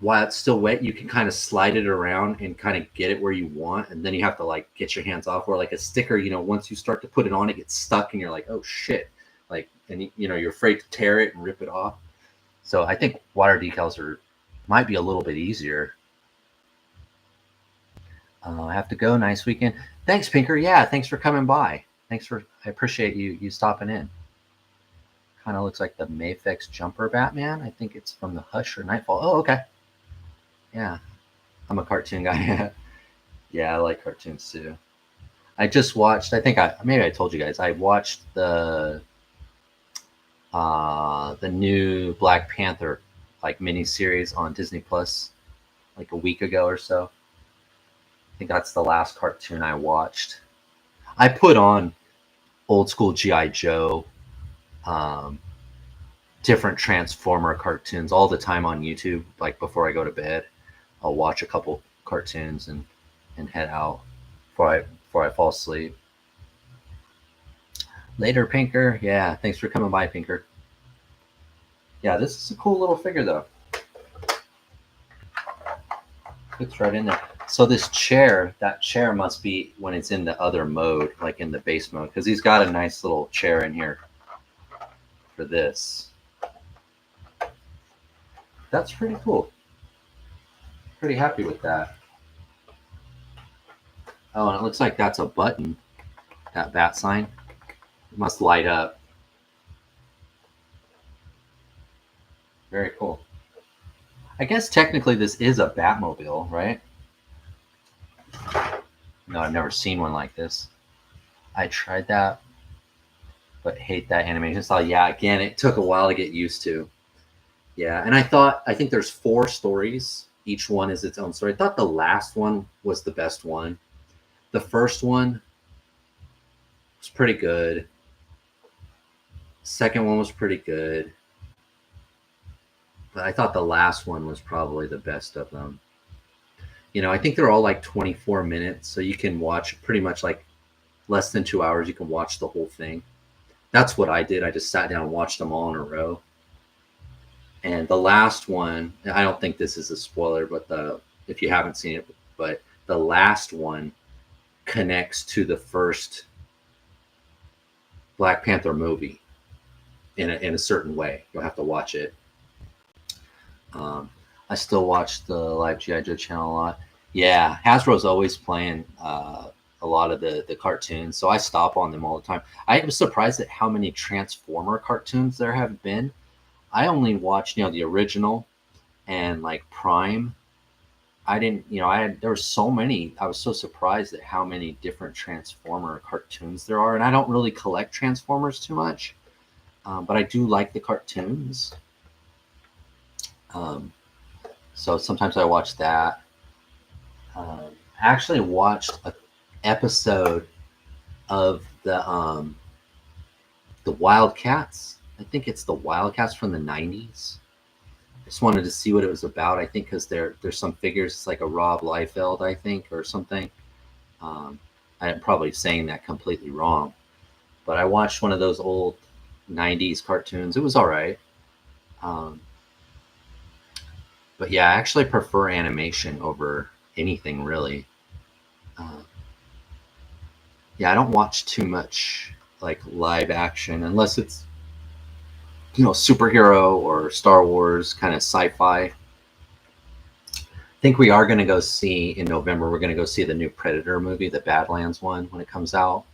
while it's still wet, you can kind of slide it around and kind of get it where you want, and then you have to like get your hands off. Or like a sticker, once you start to put it on, it gets stuck, and you're like, oh shit, like, and you're afraid to tear it and rip it off. So I think water decals might be a little bit easier. I have to go. Nice weekend. Thanks, Pinker. Yeah, thanks for coming by. I appreciate you stopping in. Kind of looks like the Mafex Jumper Batman. I think it's from the Hush or Nightfall. Oh, okay. Yeah, I'm a cartoon guy. Yeah, I like cartoons too. I just watched. I think maybe I told you guys. I watched the new Black Panther like mini series on Disney Plus like a week ago or so. I think that's the last cartoon I watched. I put on old school G.I. Joe, different Transformer cartoons all the time on YouTube. Like before I go to bed, I'll watch a couple cartoons and head out before I fall asleep. Later, Pinker. Yeah, thanks for coming by, Pinker. Yeah, this is a cool little figure though. Fits right in there. So that chair must be when it's in the other mode, like in the base mode, because he's got a nice little chair in here for this. That's pretty cool. Pretty happy with that. Oh, and it looks like that's a button. That bat sign. It must light up. Very cool. I guess technically this is a Batmobile, right? No, I've never seen one like this. I tried that, but hate that animation style. Yeah, again, it took a while to get used to. Yeah, and I think there's 4 stories. Each one is its own story. I thought the last one was the best one. The first one was pretty good. Second one was pretty good. But I thought the last one was probably the best of them. I think they're all like 24 minutes, so you can watch pretty much like less than 2 hours. You can watch the whole thing. That's what I did. I just sat down and watched them all in a row. And the last one, I don't think this is a spoiler, but if you haven't seen it, but the last one connects to the first Black Panther movie in a certain way. You'll have to watch it. I still watch the live GI Joe channel a lot. Yeah, Hasbro's always playing a lot of the cartoons, so I stop on them all the time. I was surprised at how many Transformer cartoons there have been. I only watched the original and like Prime. I didn't, there were so many. I was so surprised at how many different Transformer cartoons there are, and I don't really collect Transformers too much, but I do like the cartoons. So sometimes I watch that. I actually watched an episode of the Wildcats. I think it's the Wildcats from the '90s. Just wanted to see what it was about. I think because there's some figures. It's like a Rob Liefeld, I think, or something. I'm probably saying that completely wrong, but I watched one of those old '90s cartoons. It was all right. But yeah, I actually prefer animation over anything really. Uh, yeah, I don't watch too much like live action unless it's superhero or Star Wars kind of sci-fi. I think we are going to go see in November. We're going to go see the new Predator movie, the Badlands one, when it comes out.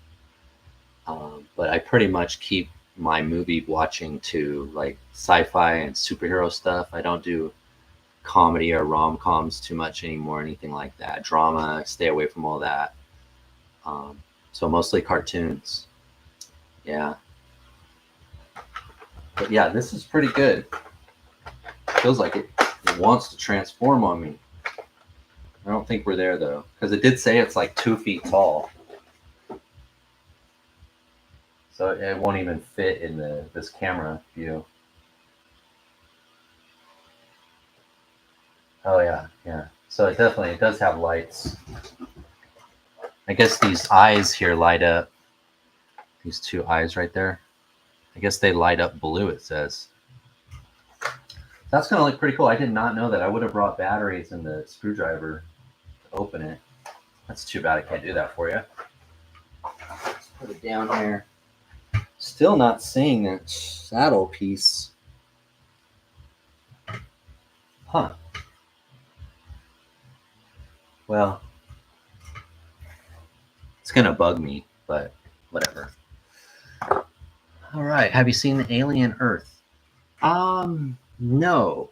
But I pretty much keep my movie watching to like sci-fi and superhero stuff. I don't do comedy or rom-coms too much anymore, anything like that. Drama, stay away from all that. So mostly cartoons. Yeah. But yeah, this is pretty good. Feels like it wants to transform on me. I don't think we're there though, because it did say it's like 2 feet tall. So it won't even fit in this camera view. Oh yeah, yeah. So it does have lights. I guess these eyes here light up. These 2 eyes right there. I guess they light up blue, it says. That's going to look pretty cool. I did not know that. I would have brought batteries and the screwdriver to open it. That's too bad I can't do that for you. Let's put it down here. Still not seeing that saddle piece. Huh. Well, it's going to bug me, but whatever. All right. Have you seen the Alien Earth? No.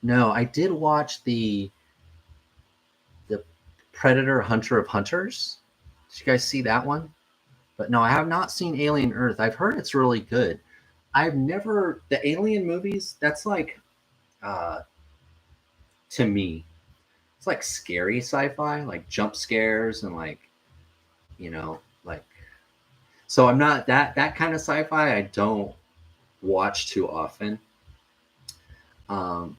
I did watch the Predator Hunter of Hunters. Did you guys see that one? But no, I have not seen Alien Earth. I've heard it's really good. I've never the Alien movies. That's like, to me, it's like scary sci-fi, like jump scares and like. So I'm not that kind of sci-fi. I don't watch too often.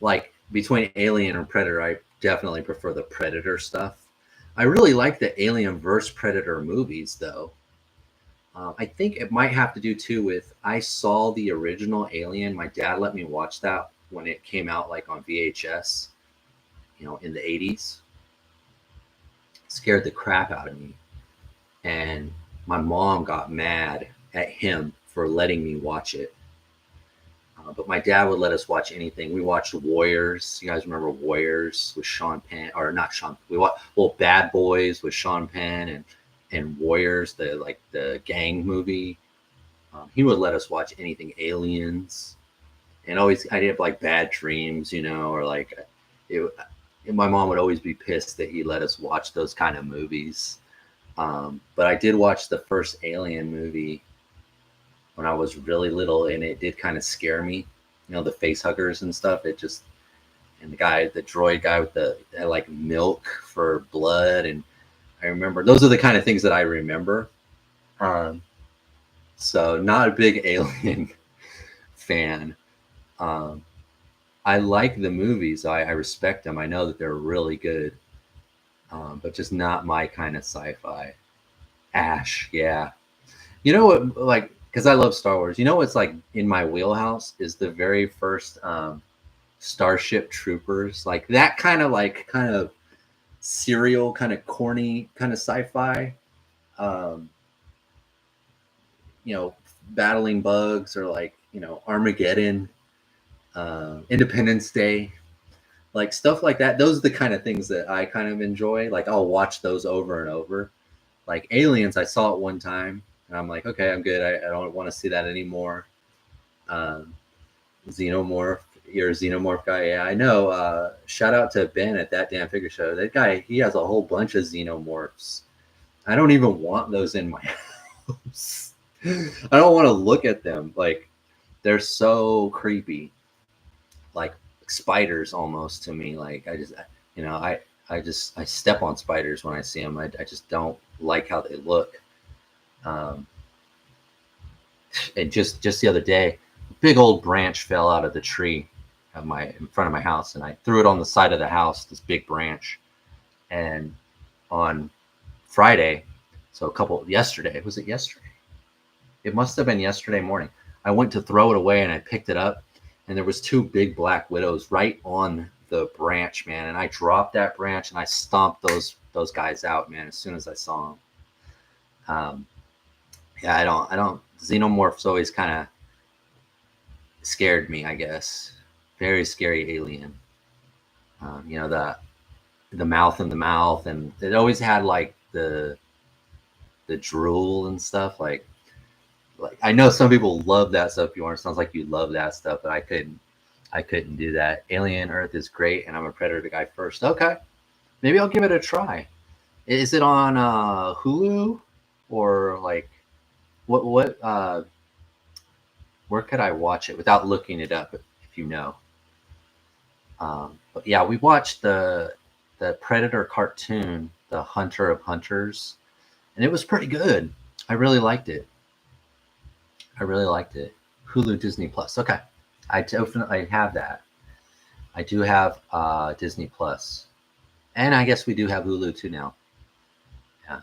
Like between Alien and Predator, I definitely prefer the Predator stuff. I really like the Alien versus Predator movies, though. I think it might have to do too with I saw the original Alien. My dad let me watch that when it came out, like on VHS, in the '80s. Scared the crap out of me, and my mom got mad at him for letting me watch it. But my dad would let us watch anything. We watched Warriors. You guys remember Warriors with Sean Penn, or not Sean? We watched Bad Boys with Sean Penn and Warriors, the gang movie. He would let us watch anything Aliens, and always I'd have like bad dreams, or like it, my mom would always be pissed that he let us watch those kind of movies. But I did watch the first Alien movie when I was really little, and it did kind of scare me. The face huggers and stuff. And the droid guy with the like milk for blood, and I remember those are the kind of things that I remember. So not a big Alien fan. I like the movies. I respect them. I know that they're really good, but just not my kind of sci-fi. Ash, yeah. You know what? Like, because I love Star Wars. You know what's like in my wheelhouse is the very first Starship Troopers. Like that kind of serial, kind of corny, kind of sci-fi. Um, Battling bugs, or like Armageddon, Independence Day, like stuff like that. Those are the kind of things that I kind of enjoy. Like I'll watch those over and over. Like Aliens, I saw it one time and I'm like, okay, I'm good. I don't want to see that anymore. Xenomorph, you're a Xenomorph guy. Yeah, I know. Shout out to Ben at That Damn Figure Show. That guy, he has a whole bunch of Xenomorphs. I don't even want those in my house. I don't want to look at them. Like they're so creepy, like spiders almost to me. Like I step on spiders when I see them. I just don't like how they look. And just the other day, a big old branch fell out of the tree in front of my house, and I threw it on the side of the house. This big branch, and on Friday, so yesterday, was it yesterday? It must have been yesterday morning. I went to throw it away and I picked it up, and there was 2 big black widows right on the branch, man. And I dropped that branch and I stomped those guys out, man, as soon as I saw them. Yeah, I don't. Xenomorphs always kind of scared me, I guess. Very scary alien. The mouth in the mouth, and it always had like the drool and stuff. Like I know some people love that stuff. Bjorn, sounds like you love that stuff, but I couldn't do that. Alien Earth is great, and I'm a Predator guy first. Okay, maybe I'll give it a try. Is it on Hulu, or like what where could I watch it without looking it up, if you know? But yeah, we watched the Predator cartoon, The Hunter of Hunters, and it was pretty good. I really liked it. Hulu, Disney Plus. Okay, I definitely have that. I do have Disney Plus, and I guess we do have Hulu too now. Yeah,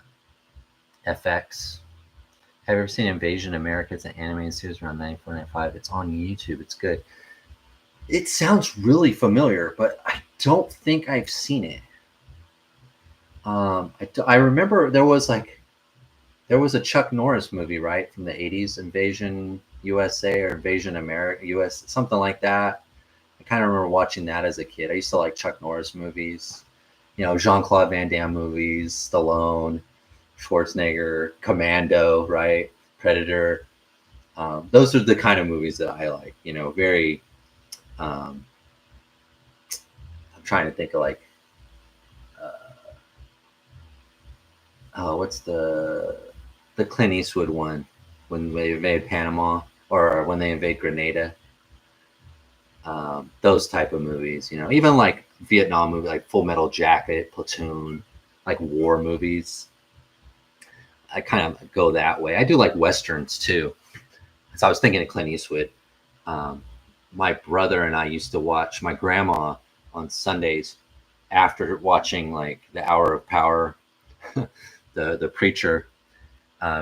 FX. Have you ever seen Invasion America? It's an animated series around 94, 95. It's on YouTube. It's good. It sounds really familiar, but I don't think I've seen it. I remember there was a Chuck Norris movie, right, from the 80s, Invasion USA or Invasion America, US, something like that. I kind of remember watching that as a kid. I used to like Chuck Norris movies, Jean-Claude Van Damme movies, Stallone, Schwarzenegger, Commando, right, Predator. Those are the kind of movies that I like, very, I'm trying to think of like, what's the Clint Eastwood one, when they invade Panama or when they invade Grenada. Those type of movies, even like Vietnam movie, like Full Metal Jacket, Platoon, like war movies. I kind of go that way. I do like Westerns too. So I was thinking of Clint Eastwood. My brother and I used to watch my grandma on Sundays after watching like The Hour of Power, the preacher.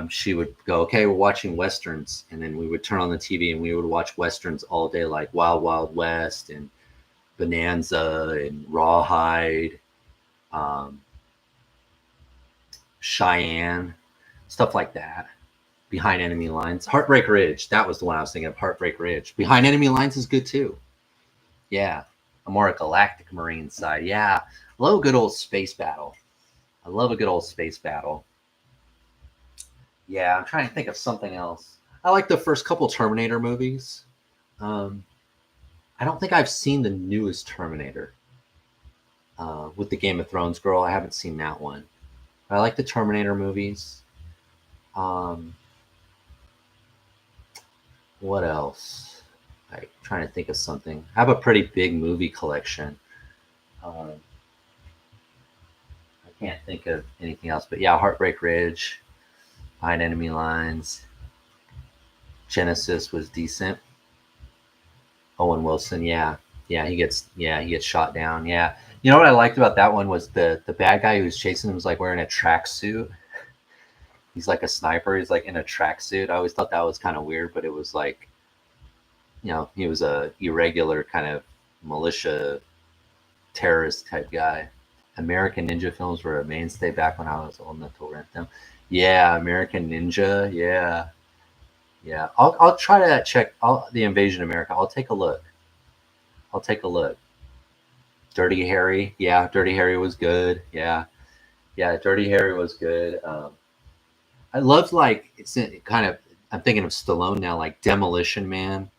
She would go, okay, we're watching Westerns. And then we would turn on the TV and we would watch Westerns all day, like Wild Wild West and Bonanza and Rawhide, Cheyenne, stuff like that. Behind Enemy Lines. Heartbreak Ridge. That was the one I was thinking of. Heartbreak Ridge. Behind Enemy Lines is good too. Yeah. A more galactic marine side. Yeah. I love a good old space battle. I love a good old space battle. Yeah, I'm trying to think of something else. I like the first couple Terminator movies. Um, I don't think I've seen the newest Terminator with the Game of Thrones girl. I haven't seen that one. I like the Terminator movies. Um, what else? I'm trying to think of something. I have a pretty big movie collection. Um, I can't think of anything else, but yeah, Heartbreak Ridge, Behind Enemy Lines, Genesis was decent. Owen Wilson, he gets shot down. Yeah, you know what I liked about that one was the bad guy who was chasing him was like wearing a tracksuit. He's like a sniper. He's like in a tracksuit. I always thought that was kind of weird, but it was like, he was a irregular kind of militia terrorist type guy. American Ninja films were a mainstay back when I was old enough to rent them. Yeah, American Ninja. Yeah, yeah. I'll try to check the Invasion of America. I'll take a look. I'll take a look. Dirty Harry. Yeah, Dirty Harry was good. Yeah, yeah. Dirty Harry was good. I loved like it's kind of. I'm thinking of Stallone now, like Demolition Man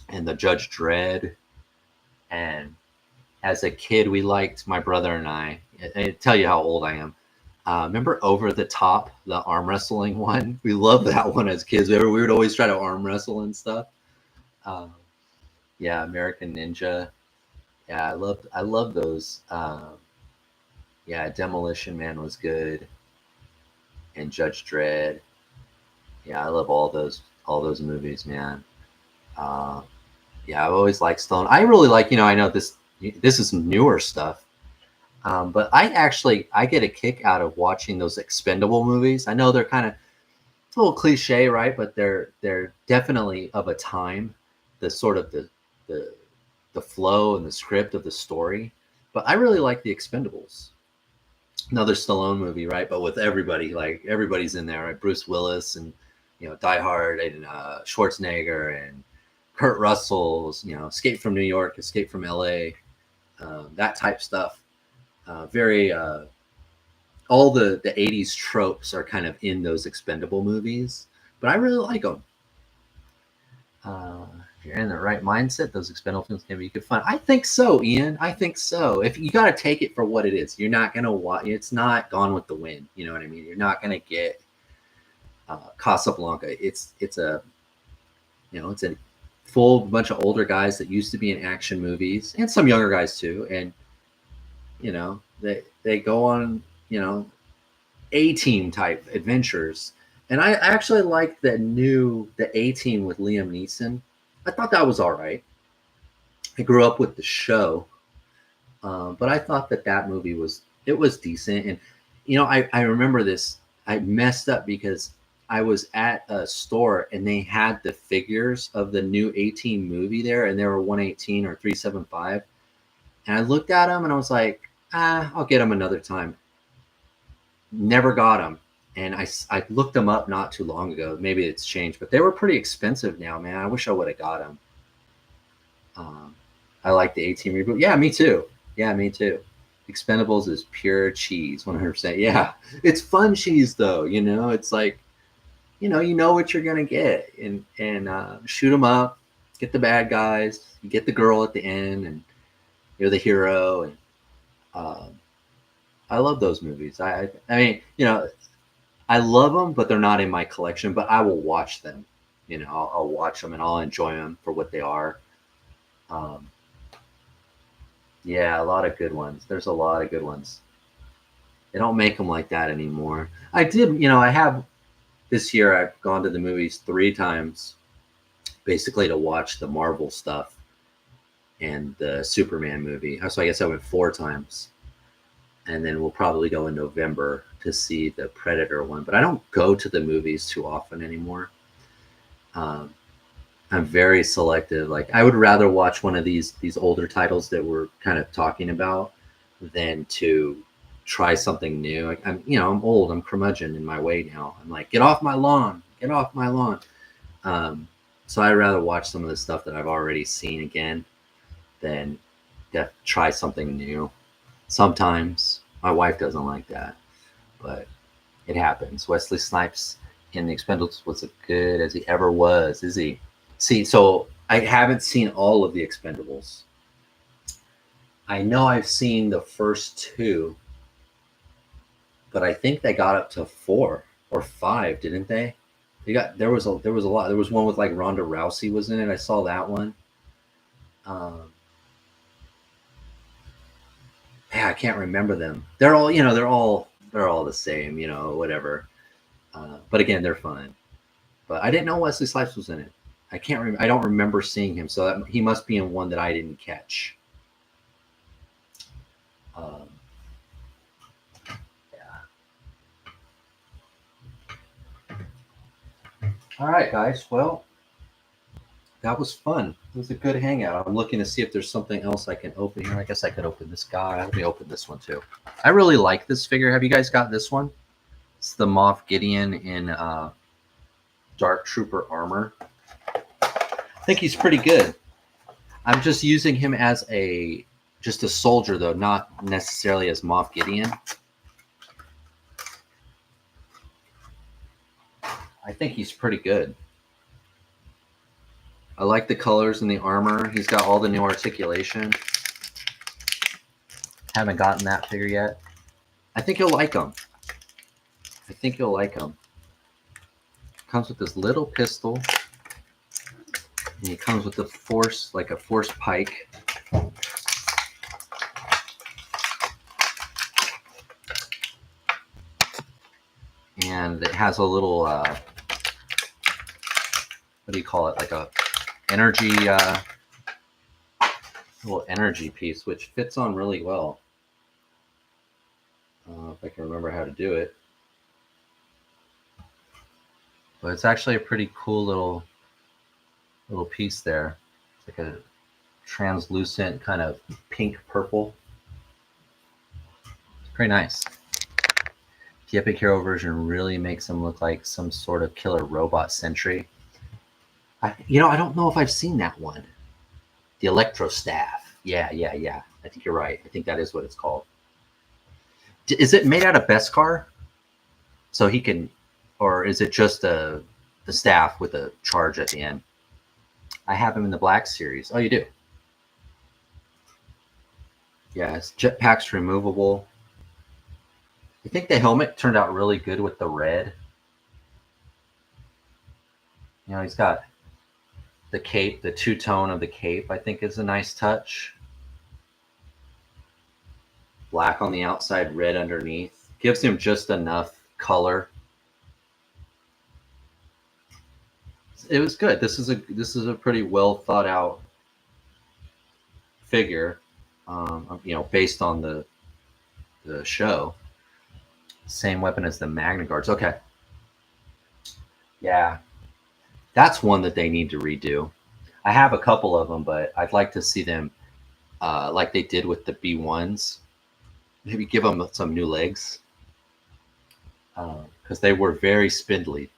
and the Judge Dredd. And as a kid, we liked my brother and I tell you how old I am. Remember Over the Top, the arm wrestling one? We loved that one as kids. We would always try to arm wrestle and stuff. Um, yeah, American Ninja. Yeah, I love those. Yeah, Demolition Man was good, and Judge Dredd. Yeah, I love all those movies, man. Uh, yeah, I've always liked Stallone. I really like, I know this is newer stuff, but I get a kick out of watching those expendable movies. I know they're kind of it's a little cliche, right? But they're definitely of a time. The sort of the the flow and the script of the story. But I really like the Expendables. Another Stallone movie, right? But with everybody, like everybody's in there, right? Bruce Willis and Die Hard and Schwarzenegger and Kurt Russell's, Escape from New York, Escape from L.A., that type stuff. Very all the '80s tropes are kind of in those Expendable movies, but I really like them. If you're in the right mindset, those Expendable films can be good fun. I think so, Ian. I think so. If you got to take it for what it is, you're not gonna watch. It's not Gone with the Wind. You know what I mean? You're not gonna get Casablanca. It's a full bunch of older guys that used to be in action movies and some younger guys too, and they go on A-Team type adventures. And I actually like the A-Team with Liam Neeson. I thought that was all right. I grew up with the show, but I thought that movie was decent. And I remember this. I messed up because I was at a store and they had the figures of the new A-Team movie there, and they were 118 or 375. And I looked at them and I was like, I'll get them another time. Never got them. And I looked them up not too long ago. Maybe it's changed, but they were pretty expensive now, man. I wish I would have got them. I like the A-Team reboot. Yeah, me too. Yeah, me too. Expendables is pure cheese, 100%. Yeah, it's fun cheese though. It's like, you know what you're gonna get, and shoot them up, get the bad guys, you get the girl at the end, and you're the hero. And I love those movies. I mean, I love them, but they're not in my collection. But I will watch them. I'll watch them and I'll enjoy them for what they are. Um, yeah, a lot of good ones. There's a lot of good ones. They don't make them like that anymore. I did, I have this year. I've gone to the movies 3 times, basically to watch the Marvel stuff and the Superman movie. So I guess I went 4 times. And then we'll probably go in November to see the Predator one. But I don't go to the movies too often anymore. I'm very selective. Like I would rather watch one of these older titles that we're kind of talking about than to try something new. Like I'm old. I'm curmudgeon in my way now. I'm like, get off my lawn. Get off my lawn. So I'd rather watch some of the stuff that I've already seen again than try something new. Sometimes my wife doesn't like that, but it happens. Wesley Snipes in The Expendables was as good as he ever was, is he? See, so I haven't seen all of The Expendables. I know I've seen the first two, but I think they got up to 4 or 5, didn't they? There was a lot. There was one with like Ronda Rousey was in it. I saw that one. Um, yeah, I can't remember them. They're all they're all the same, whatever. But again, they're fun. But I didn't know Wesley Snipes was in it. I can't remember. I don't remember seeing him, so he must be in one that I didn't catch. Um, yeah. All right, guys. Well, that was fun. It was a good hangout. I'm looking to see if there's something else I can open here. I guess I could open this guy. Let me open this one too. I really like this figure. Have you guys got this one? It's the Moff Gideon in Dark Trooper armor. I think he's pretty good. I'm just using him as just a soldier though, not necessarily as Moff Gideon. I think he's pretty good. I like the colors and the armor. He's got all the new articulation. Haven't gotten that figure yet. I think you'll like him. Comes with this little pistol. And he comes with a force pike. And it has a little, what do you call it? Like a little energy piece, which fits on really well. If I can remember how to do it. But it's actually a pretty cool little piece there. It's like a translucent kind of pink purple. It's pretty nice. The Epic Hero version really makes him look like some sort of killer robot sentry. I don't know if I've seen that one. The Electro Staff. Yeah. I think you're right. I think that is what it's called. Is it made out of Beskar? So he can, or is it just the staff with a charge at the end? I have him in the Black Series. Oh, you do? Yeah, his jetpack's removable. I think the helmet turned out really good with the red. He's got the cape, the two-tone of the cape, I think is a nice touch. Black on the outside, red underneath. Gives him just enough color. It was good. This is a pretty well thought out figure, based on the show. Same weapon as the Magna Guards. Okay. Yeah. That's one that they need to redo. I have a couple of them, but I'd like to see them like they did with the B1s. Maybe give them some new legs. Because they were very spindly,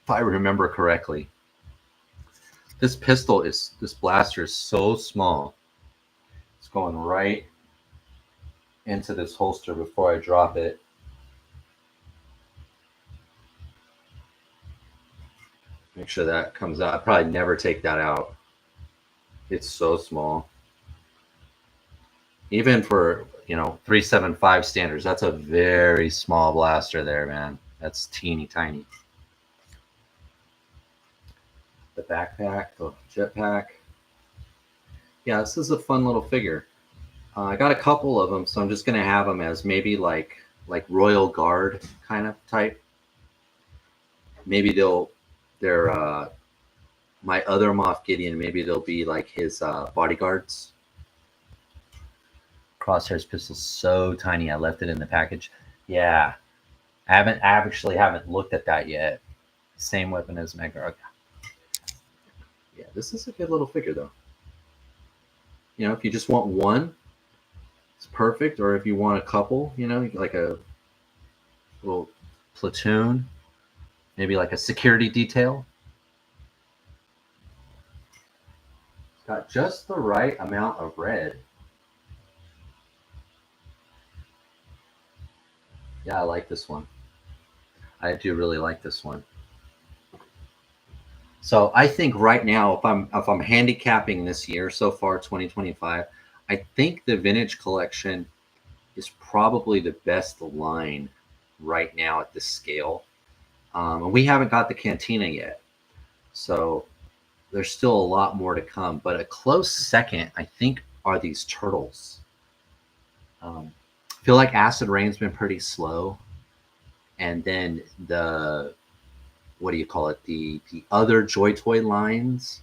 if I remember correctly. This blaster is so small. It's going right into this holster before I drop it. Make sure that comes out. I'd probably never take that out. It's so small. Even for 375 standards, that's a very small blaster there, man. That's teeny tiny. The backpack, the jetpack. Yeah, this is a fun little figure. I got a couple of them, so I'm just gonna have them as maybe like Royal Guard kind of type. Maybe they're my other Moff Gideon. Maybe they'll be like his bodyguards. Crosshair's pistol's so tiny. I left it in the package. Yeah, I actually haven't looked at that yet. Same weapon as Magna. Okay. Yeah, this is a good little figure though. If you just want one, it's perfect. Or if you want a couple, like a little platoon, Maybe like a security detail. It's got just the right amount of red. Yeah, I like this one. I do really like this one. So I think right now, if I'm handicapping this year so far, 2025, I think the vintage collection is probably the best line right now at this scale. And we haven't got the Cantina yet, so there's still a lot more to come. But a close second, I think, are these turtles. I feel like Acid Rain's been pretty slow, and then the what do you call it? The other Joy Toy lines,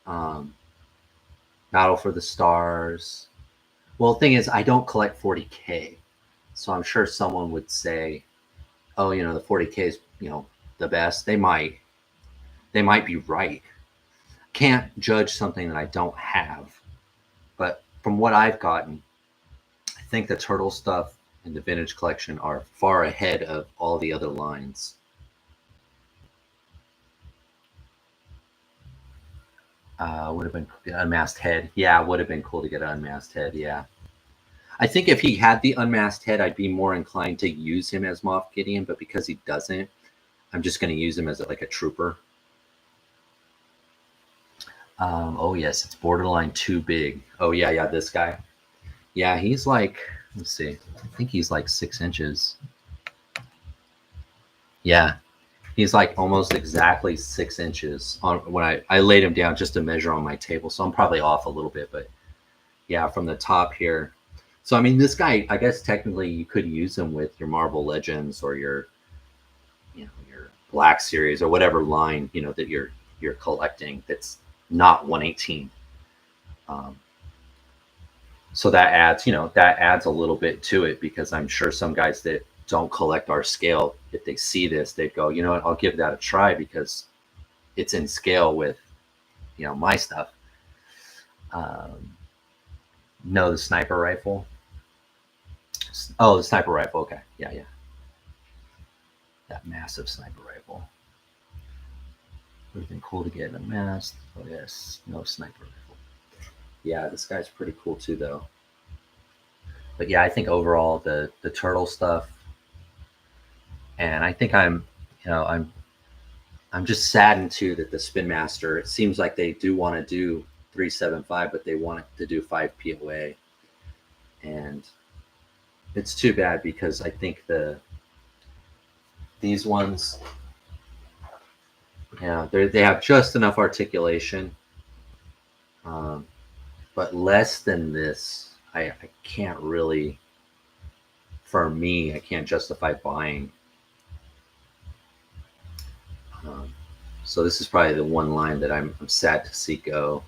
um, Battle for the Stars. Well, the thing is, I don't collect 40K, so I'm sure someone would say, "Oh, the 40K is the best." They might be right. Can't judge something that I don't have, but from what I've gotten, I think the turtle stuff and the vintage collection are far ahead of all the other lines. Would have been unmasked head. Yeah, would have been cool to get an unmasked head. Yeah, I think if he had the unmasked head, I'd be more inclined to use him as Moff Gideon. But because he doesn't, I'm just going to use him as like a trooper. Oh yes, it's borderline too big. Oh yeah, yeah, this guy. Yeah, he's like, let's see, I think he's like 6 inches. Yeah, he's like almost exactly 6 inches on when I laid him down just to measure on my table. So I'm probably off a little bit, but yeah, from the top here. So I mean, this guy, I guess technically you could use him with your Marvel Legends or your Black Series or whatever line that you're collecting that's not 118. Um, so that adds a little bit to it because I'm sure some guys that don't collect our scale, if they see this, they'd go, you know what, I'll give that a try because it's in scale with my stuff. Um, no, the sniper rifle. Oh, the sniper rifle. Okay, yeah, yeah, that massive sniper rifle. Would have been cool to get a mask. Oh yes, no sniper rifle. Yeah, this guy's pretty cool too, though. But yeah, I think overall the turtle stuff, and I think I'm just saddened too that the Spin Master. It seems like they do want to do 375, but they want to do 5 POA, and it's too bad because I think these ones, they have just enough articulation, um, but less than this. I can't really, for me, I can't justify buying. Um, so this is probably the one line that I'm sad to see go.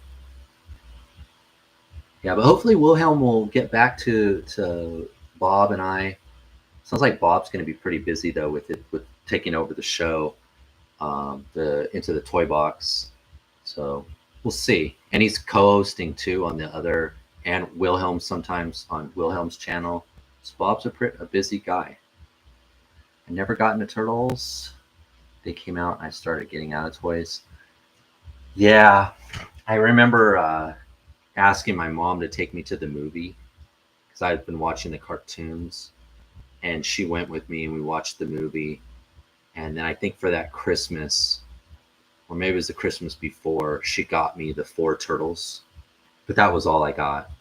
Yeah, but hopefully Wilhelm will get back to Bob and I. Sounds like Bob's going to be pretty busy though with taking over the show, the Into the Toy Box. So we'll see. And he's co-hosting too on the other, and Wilhelm sometimes on Wilhelm's channel. So Bob's a busy guy. I never got into Turtles. They came out and I started getting out of toys. Yeah, I remember asking my mom to take me to the movie because I had been watching the cartoons, and she went with me and we watched the movie. And then I think for that Christmas, or maybe it was the Christmas before, she got me the 4 turtles, but that was all I got.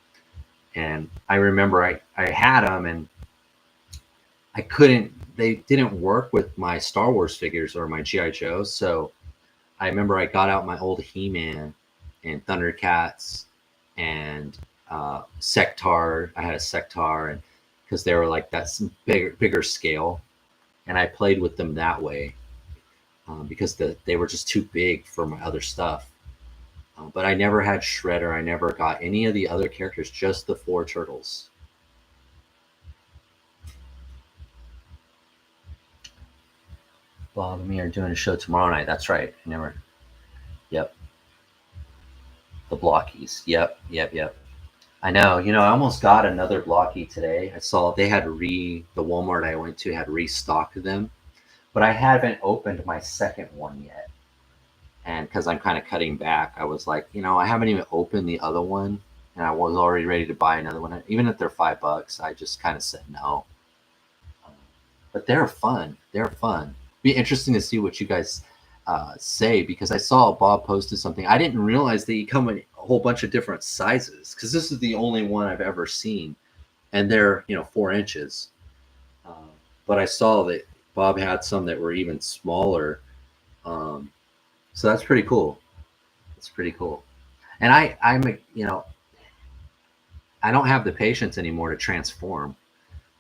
And I remember I had them and I couldn't, they didn't work with my Star Wars figures or my G.I. Joes. So I remember I got out my old He-Man and Thundercats and Sectar. I had a Sectar, and because they were like that bigger scale, and I played with them that way because they were just too big for my other stuff. But I never had Shredder. I never got any of the other characters. Just the 4 turtles. Bob and me are doing a show tomorrow night. That's right. I never. Yep. The blockies. Yep. Yep. Yep. I know. I almost got another blocky today. I saw they had the Walmart I went to had restocked them, but I haven't opened my second one yet. And because I'm kind of cutting back, I was like, I haven't even opened the other one, and I was already ready to buy another one. Even if they're $5, I just kind of said no. But they're fun. They're fun. Be interesting to see what you guys say, because I saw Bob posted something. I didn't realize that you come in a whole bunch of different sizes, because this is the only one I've ever seen, and they're 4 inches. Uh, but I saw that Bob had some that were even smaller. Um, so that's pretty cool. That's pretty cool. And I don't have the patience anymore to transform.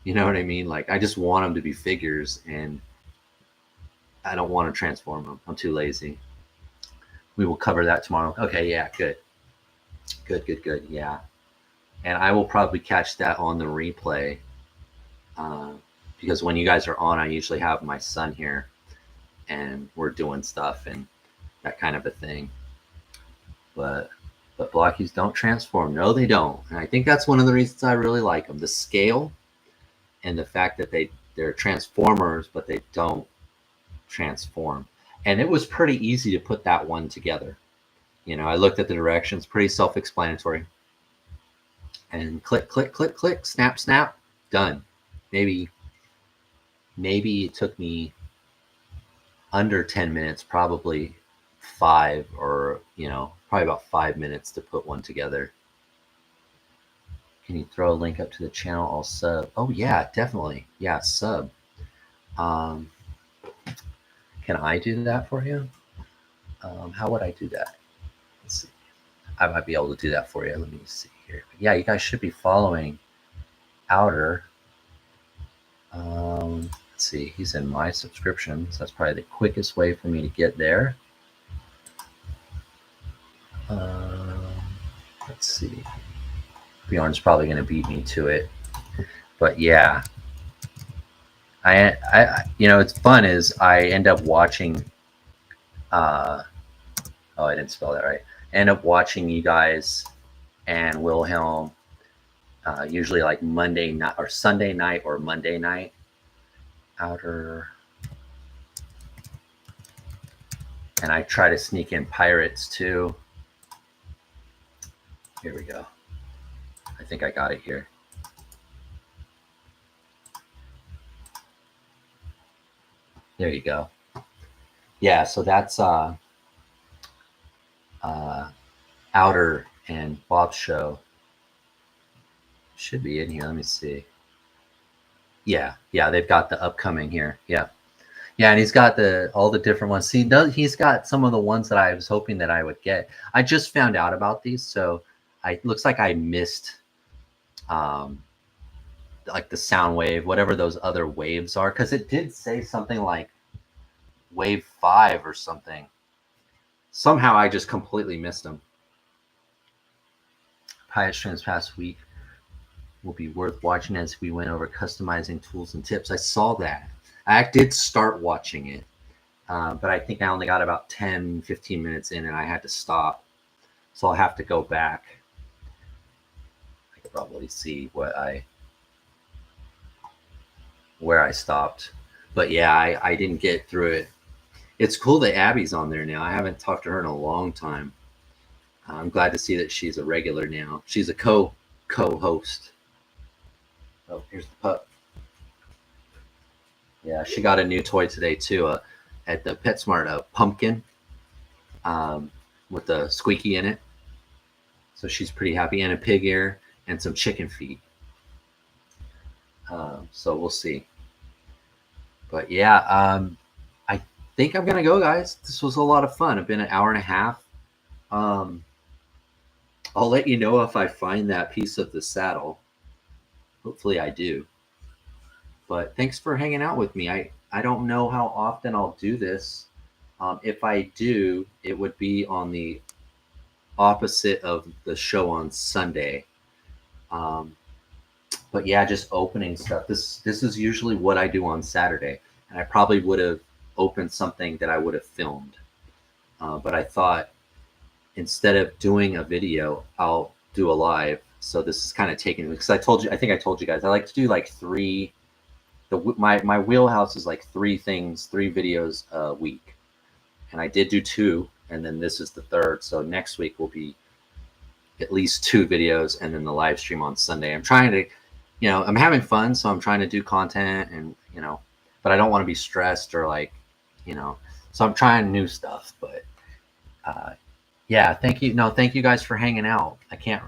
You know what I mean? Like, I just want them to be figures, and I don't want to transform them. I'm too lazy. We will cover that tomorrow. Okay, yeah, good. Good, good, good. Yeah. And I will probably catch that on the replay, uh, because when you guys are on, I usually have my son here, and we're doing stuff and that kind of a thing. But blockies don't transform. No, they don't. And I think that's one of the reasons I really like them. The scale and the fact that they're transformers, but they don't transform. And it was pretty easy to put that one together. I looked at the directions, pretty self-explanatory. And click, click, click, click, snap, snap, done. Maybe it took me under 10 minutes, probably 5, or probably about 5 minutes to put one together. Can you throw a link up to the channel? I'll sub. Oh yeah, definitely. Yeah, sub. Can I do that for you? How would I do that? Let's see. I might be able to do that for you. Let me see here. Yeah, you guys should be following Outer. Let's see. He's in my subscriptions. That's probably the quickest way for me to get there. Let's see. Bjorn's probably going to beat me to it, but yeah, I it's fun is I end up watching. Oh, I didn't spell that right. I end up watching you guys and Wilhelm, usually like Monday night or Sunday night or Monday night. Outer, and I try to sneak in Pirates too. Here we go. I think I got it here. There you go. Yeah, so that's Outer and Bob's show. Should be in here. Let me see. Yeah, they've got the upcoming here. Yeah, and he's got all the different ones. See, he's got some of the ones that I was hoping that I would get. I just found out about these, so it looks like I missed like the sound wave, whatever those other waves are, because it did say something like wave 5 or something. Somehow I just completely missed them. Pirate streams past week will be worth watching as we went over customizing tools and tips. I saw that. I did start watching it, but I think I only got about 10-15 minutes in, and I had to stop. So I'll have to go back. I could probably see where I stopped. But yeah, I didn't get through it. It's cool that Abby's on there now. I haven't talked to her in a long time. I'm glad to see that she's a regular now. She's a co-host. Oh, here's the pup. Yeah, she got a new toy today too, at the PetSmart, a pumpkin with the squeaky in it. So she's pretty happy, and a pig ear and some chicken feet. So we'll see. But yeah, I think I'm gonna go, guys. This was a lot of fun. It's been an hour and a half. I'll let you know if I find that piece of the saddle. Hopefully I do. But thanks for hanging out with me. I don't know how often I'll do this. If I do, it would be on the opposite of the show on Sunday. But yeah, just opening stuff. This is usually what I do on Saturday, and I probably would have opened something that I would have filmed. But I thought instead of doing a video, I'll do a live. So this is kind of taking, because I think I told you guys I like to do like 3 my wheelhouse is like 3 videos a week, and I did do 2, and then this is the 3rd. So next week will be at least 2 videos, and then the live stream on Sunday. I'm trying to, I'm having fun, so I'm trying to do content, and but I don't want to be stressed or like, so I'm trying new stuff. But yeah, thank you. No, thank you guys for hanging out. I can't,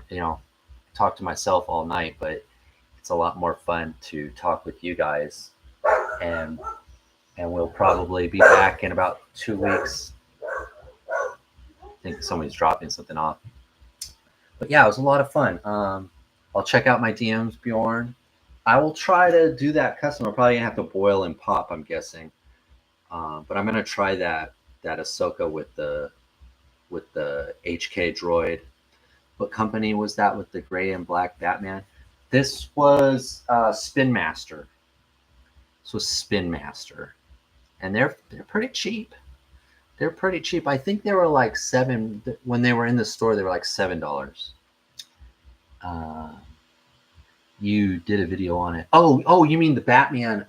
talk to myself all night, but it's a lot more fun to talk with you guys. And we'll probably be back in about 2 weeks. I think somebody's dropping something off. But yeah, it was a lot of fun. I'll check out my DMs, Bjorn. I will try to do that custom. I'm probably gonna have to boil and pop, I'm guessing. But I'm gonna try that Ahsoka with the HK droid. What company was that with the gray and black Batman? This was Spin Master. This was Spin Master, and they're pretty cheap. They're pretty cheap. I think they were like $7 when they were in the store. They were like $7. You did a video on it. Oh, you mean the Batman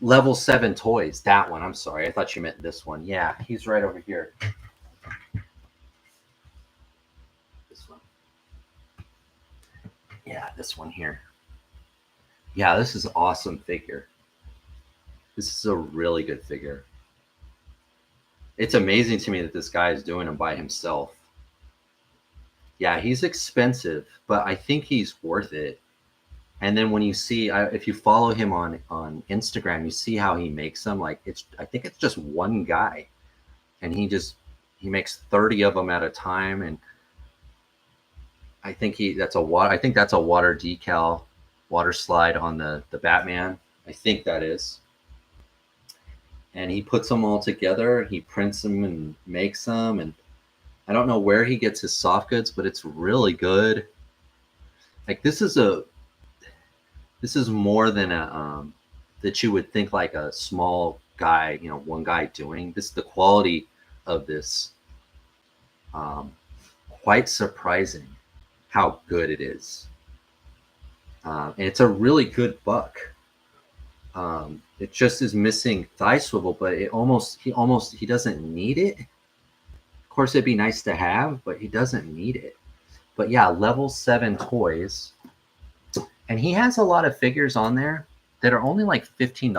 level 7 toys? That one. I'm sorry. I thought you meant this one. Yeah, he's right over here. This one. Yeah, this one here. Yeah, this is an awesome figure. This is a really good figure. It's amazing to me that this guy is doing them by himself. Yeah, he's expensive, but I think he's worth it. And then when you see, if you follow him on Instagram, you see how he makes them. Like I think it's just one guy, and he makes 30 of them at a time. And I think that's a water decal, water slide on the Batman. I think that is. And he puts them all together. He prints them and makes them. And I don't know where he gets his soft goods, but it's really good. Like this is more than that you would think like a small guy, one guy doing this. The quality of this, quite surprising how good it is. And it's a really good buck. It just is missing thigh swivel, but he doesn't need it. Of course, it'd be nice to have, but he doesn't need it. But yeah, level 7 toys. And he has a lot of figures on there that are only like $15.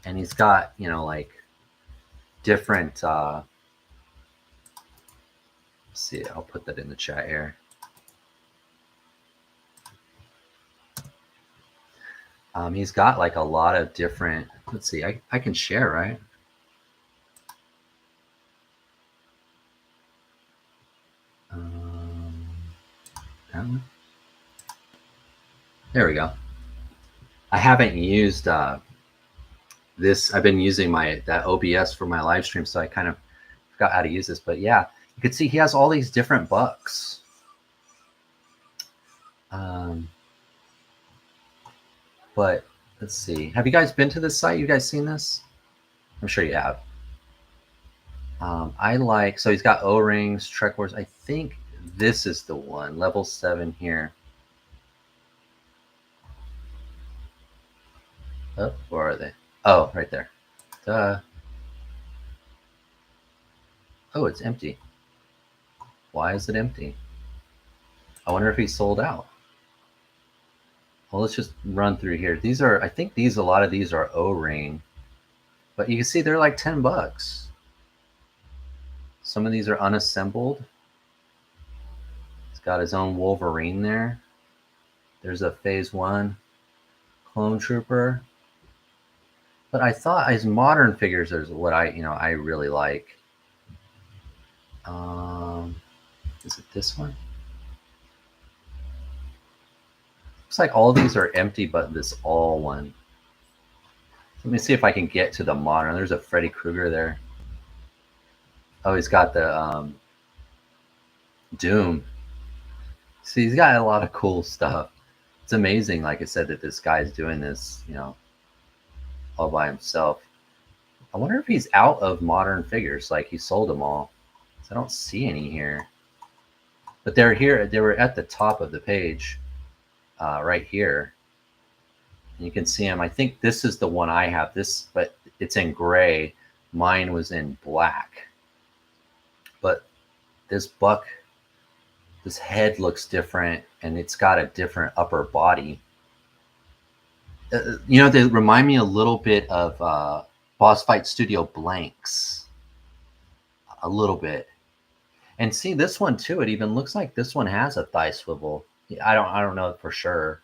And he's got, like different, let's see, I'll put that in the chat here. He's got like a lot of different, let's see, I can share, right? There we go. I haven't used this. I've been using that OBS for my live stream, so I kind of forgot how to use this. But yeah, you can see he has all these different bucks. But let's see. Have you guys been to this site? You guys seen this? I'm sure you have. So he's got O-rings, Trek Wars. I think this is the one, level 7 here. Oh, where are they? Oh, right there. Duh. Oh, it's empty. Why is it empty? I wonder if he sold out. Well, let's just run through here. These are, I think a lot of these are O-ring, but you can see they're like $10. Some of these are unassembled. He's got his own Wolverine there. There's a Phase 1 Clone Trooper. But I thought his modern figures is what I really like. Is it this one? Looks like all these are empty, but this all one. Let me see if I can get to the modern. There's a Freddy Krueger there. Oh, he's got the Doom. See, he's got a lot of cool stuff. It's amazing, like I said, that this guy's doing this, all by himself. I wonder if he's out of modern figures, like he sold them all. So I don't see any here. But they're here. They were at the top of the page. right here. You can see him. I think this is the one I have. This, but it's in gray. Mine was in black. But this buck, this head looks different, and it's got a different upper body. They remind me a little bit of Boss Fight Studio blanks, a little bit. And see this one too. It even looks like this one has a thigh swivel. I don't know for sure.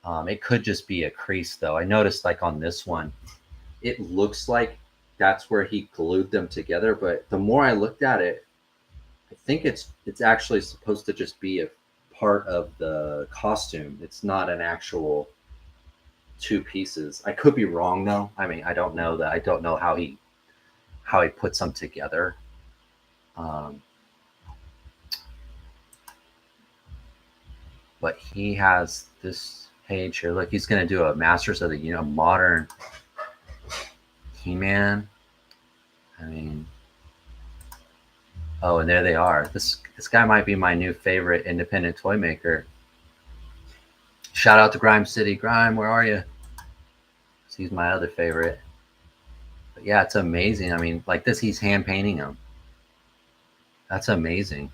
It could just be a crease though. I noticed like on this one, it looks like that's where he glued them together. But the more I looked at it, I think it's actually supposed to just be a part of the costume. It's not an actual two pieces. I could be wrong though. I mean, I don't know that. I don't know how he puts them together. But he has this page here. Look, he's going to do a Masters of the Modern He-Man. I mean, oh, and there they are. This guy might be my new favorite independent toy maker. Shout out to Grime City. Grime, where are you? He's my other favorite. But yeah, it's amazing. I mean, like this, he's hand painting them. That's amazing.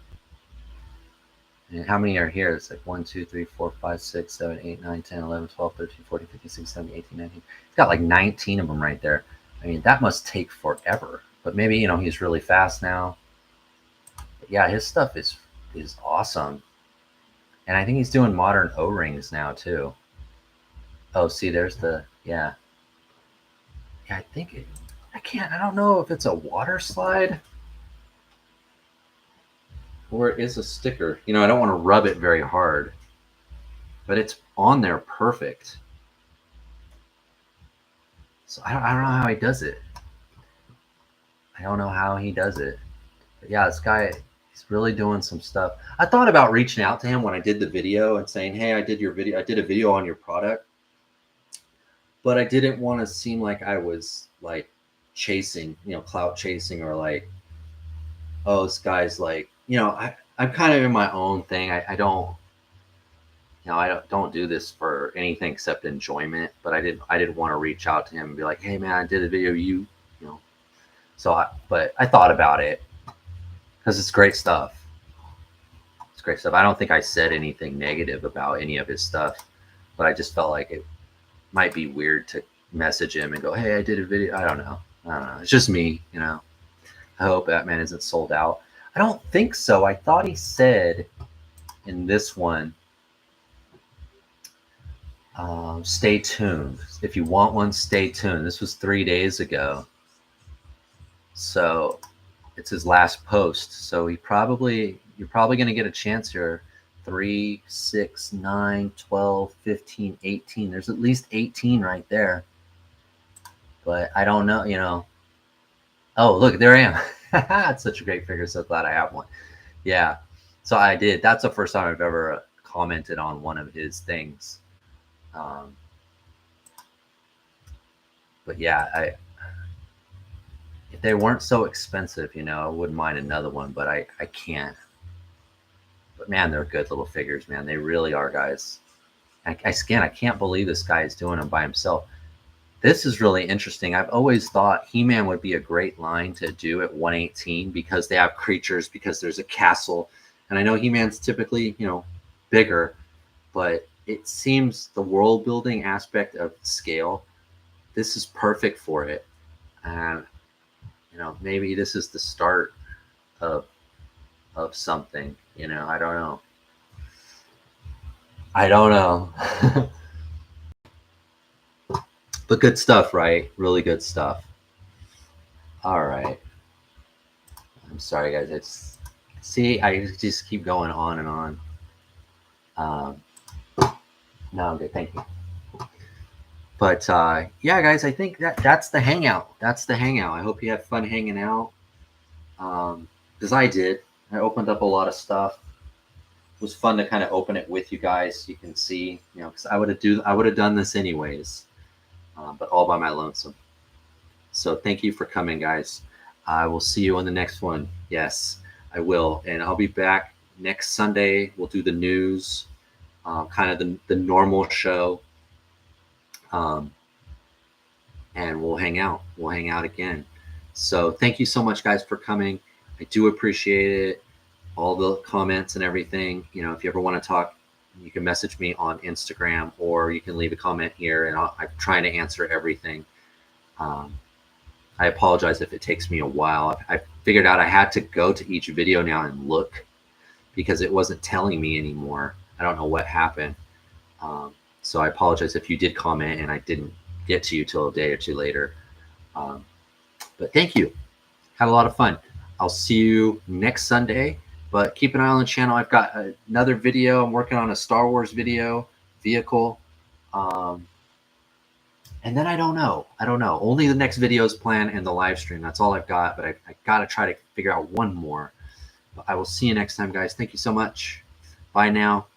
And how many are here? It's like 1, 2, 3, 4, 5, 6, 7, 8, 9, 10, 11, 12, 13, 14, 15, 16, 17, 18, 19. He's got like 19 of them right there. I mean, that must take forever. But maybe, he's really fast now. But yeah, his stuff is awesome. And I think he's doing modern O-rings now too. Oh, see, there's the, yeah. Yeah, I think I don't know if it's a water slide or it is a sticker. I don't want to rub it very hard, but it's on there perfect. So I don't know how he does it. I don't know how he does it. But yeah, this guy, he's really doing some stuff. I thought about reaching out to him when I did the video and saying, hey, I did a video on your product. But I didn't want to seem like I was like chasing, clout chasing, or like, oh, this guy's like, I'm kind of in my own thing. I don't, I don't do this for anything except enjoyment. But I didn't want to reach out to him and be like, hey man, I did a video, but I thought about it because it's great stuff. It's great stuff. I don't think I said anything negative about any of his stuff, but I just felt like it might be weird to message him and go, hey, I did a video. I don't know. It's just me, I hope Batman isn't sold out. I don't think so. I thought he said in this one, stay tuned. If you want one, stay tuned. This was 3 days ago. So it's his last post. So you're probably going to get a chance here. 3, 6, 9, 12, 15, 18. There's at least 18 right there. But I don't know, Oh, look, there I am. It's such a great figure. So glad I have one. Yeah. So I did. That's the first time I've ever commented on one of his things. But yeah, if they weren't so expensive, I wouldn't mind another one, but I can't. But man, they're good little figures, man. They really are, guys. I can't believe this guy is doing them by himself. This is really interesting. I've always thought He-Man would be a great line to do at 118 because they have creatures, because there's a castle. And I know He-Man's typically, bigger, but it seems the world building aspect of scale, this is perfect for it. And, maybe this is the start of something, I don't know. I don't know. But good stuff, right? Really good stuff. All right. I'm sorry, guys. I just keep going on and on. No, I'm good. Thank you. But yeah, guys, I think that's the hangout. That's the hangout. I hope you had fun hanging out. Because I did. I opened up a lot of stuff. It was fun to kind of open it with you guys. You can see, because I would have done this anyways. But all by my lonesome. So thank you for coming, guys. I will see you on the next one. Yes, I will. And I'll be back next Sunday. We'll do the news. kind of the normal show. Um, and we'll hang out. We'll hang out again. So thank you so much, guys, for coming. I do appreciate it. All the comments and everything. You know, if you ever want to talk, you can message me on Instagram or you can leave a comment here, and I'm trying to answer everything. Um, I apologize if it takes me a while. I figured out I had to go to each video now and look because it wasn't telling me anymore. I don't know what happened. Um, so I apologize if you did comment and I didn't get to you till a day or two later. Um, but thank you. Had a lot of fun. I'll see you next Sunday, but keep an eye on the channel. I've got another video. I'm working on a Star Wars video vehicle. And then I don't know. Only the next video is planned and the live stream. That's all I've got, but I got to try to figure out one more. But I will see you next time, guys. Thank you so much. Bye now.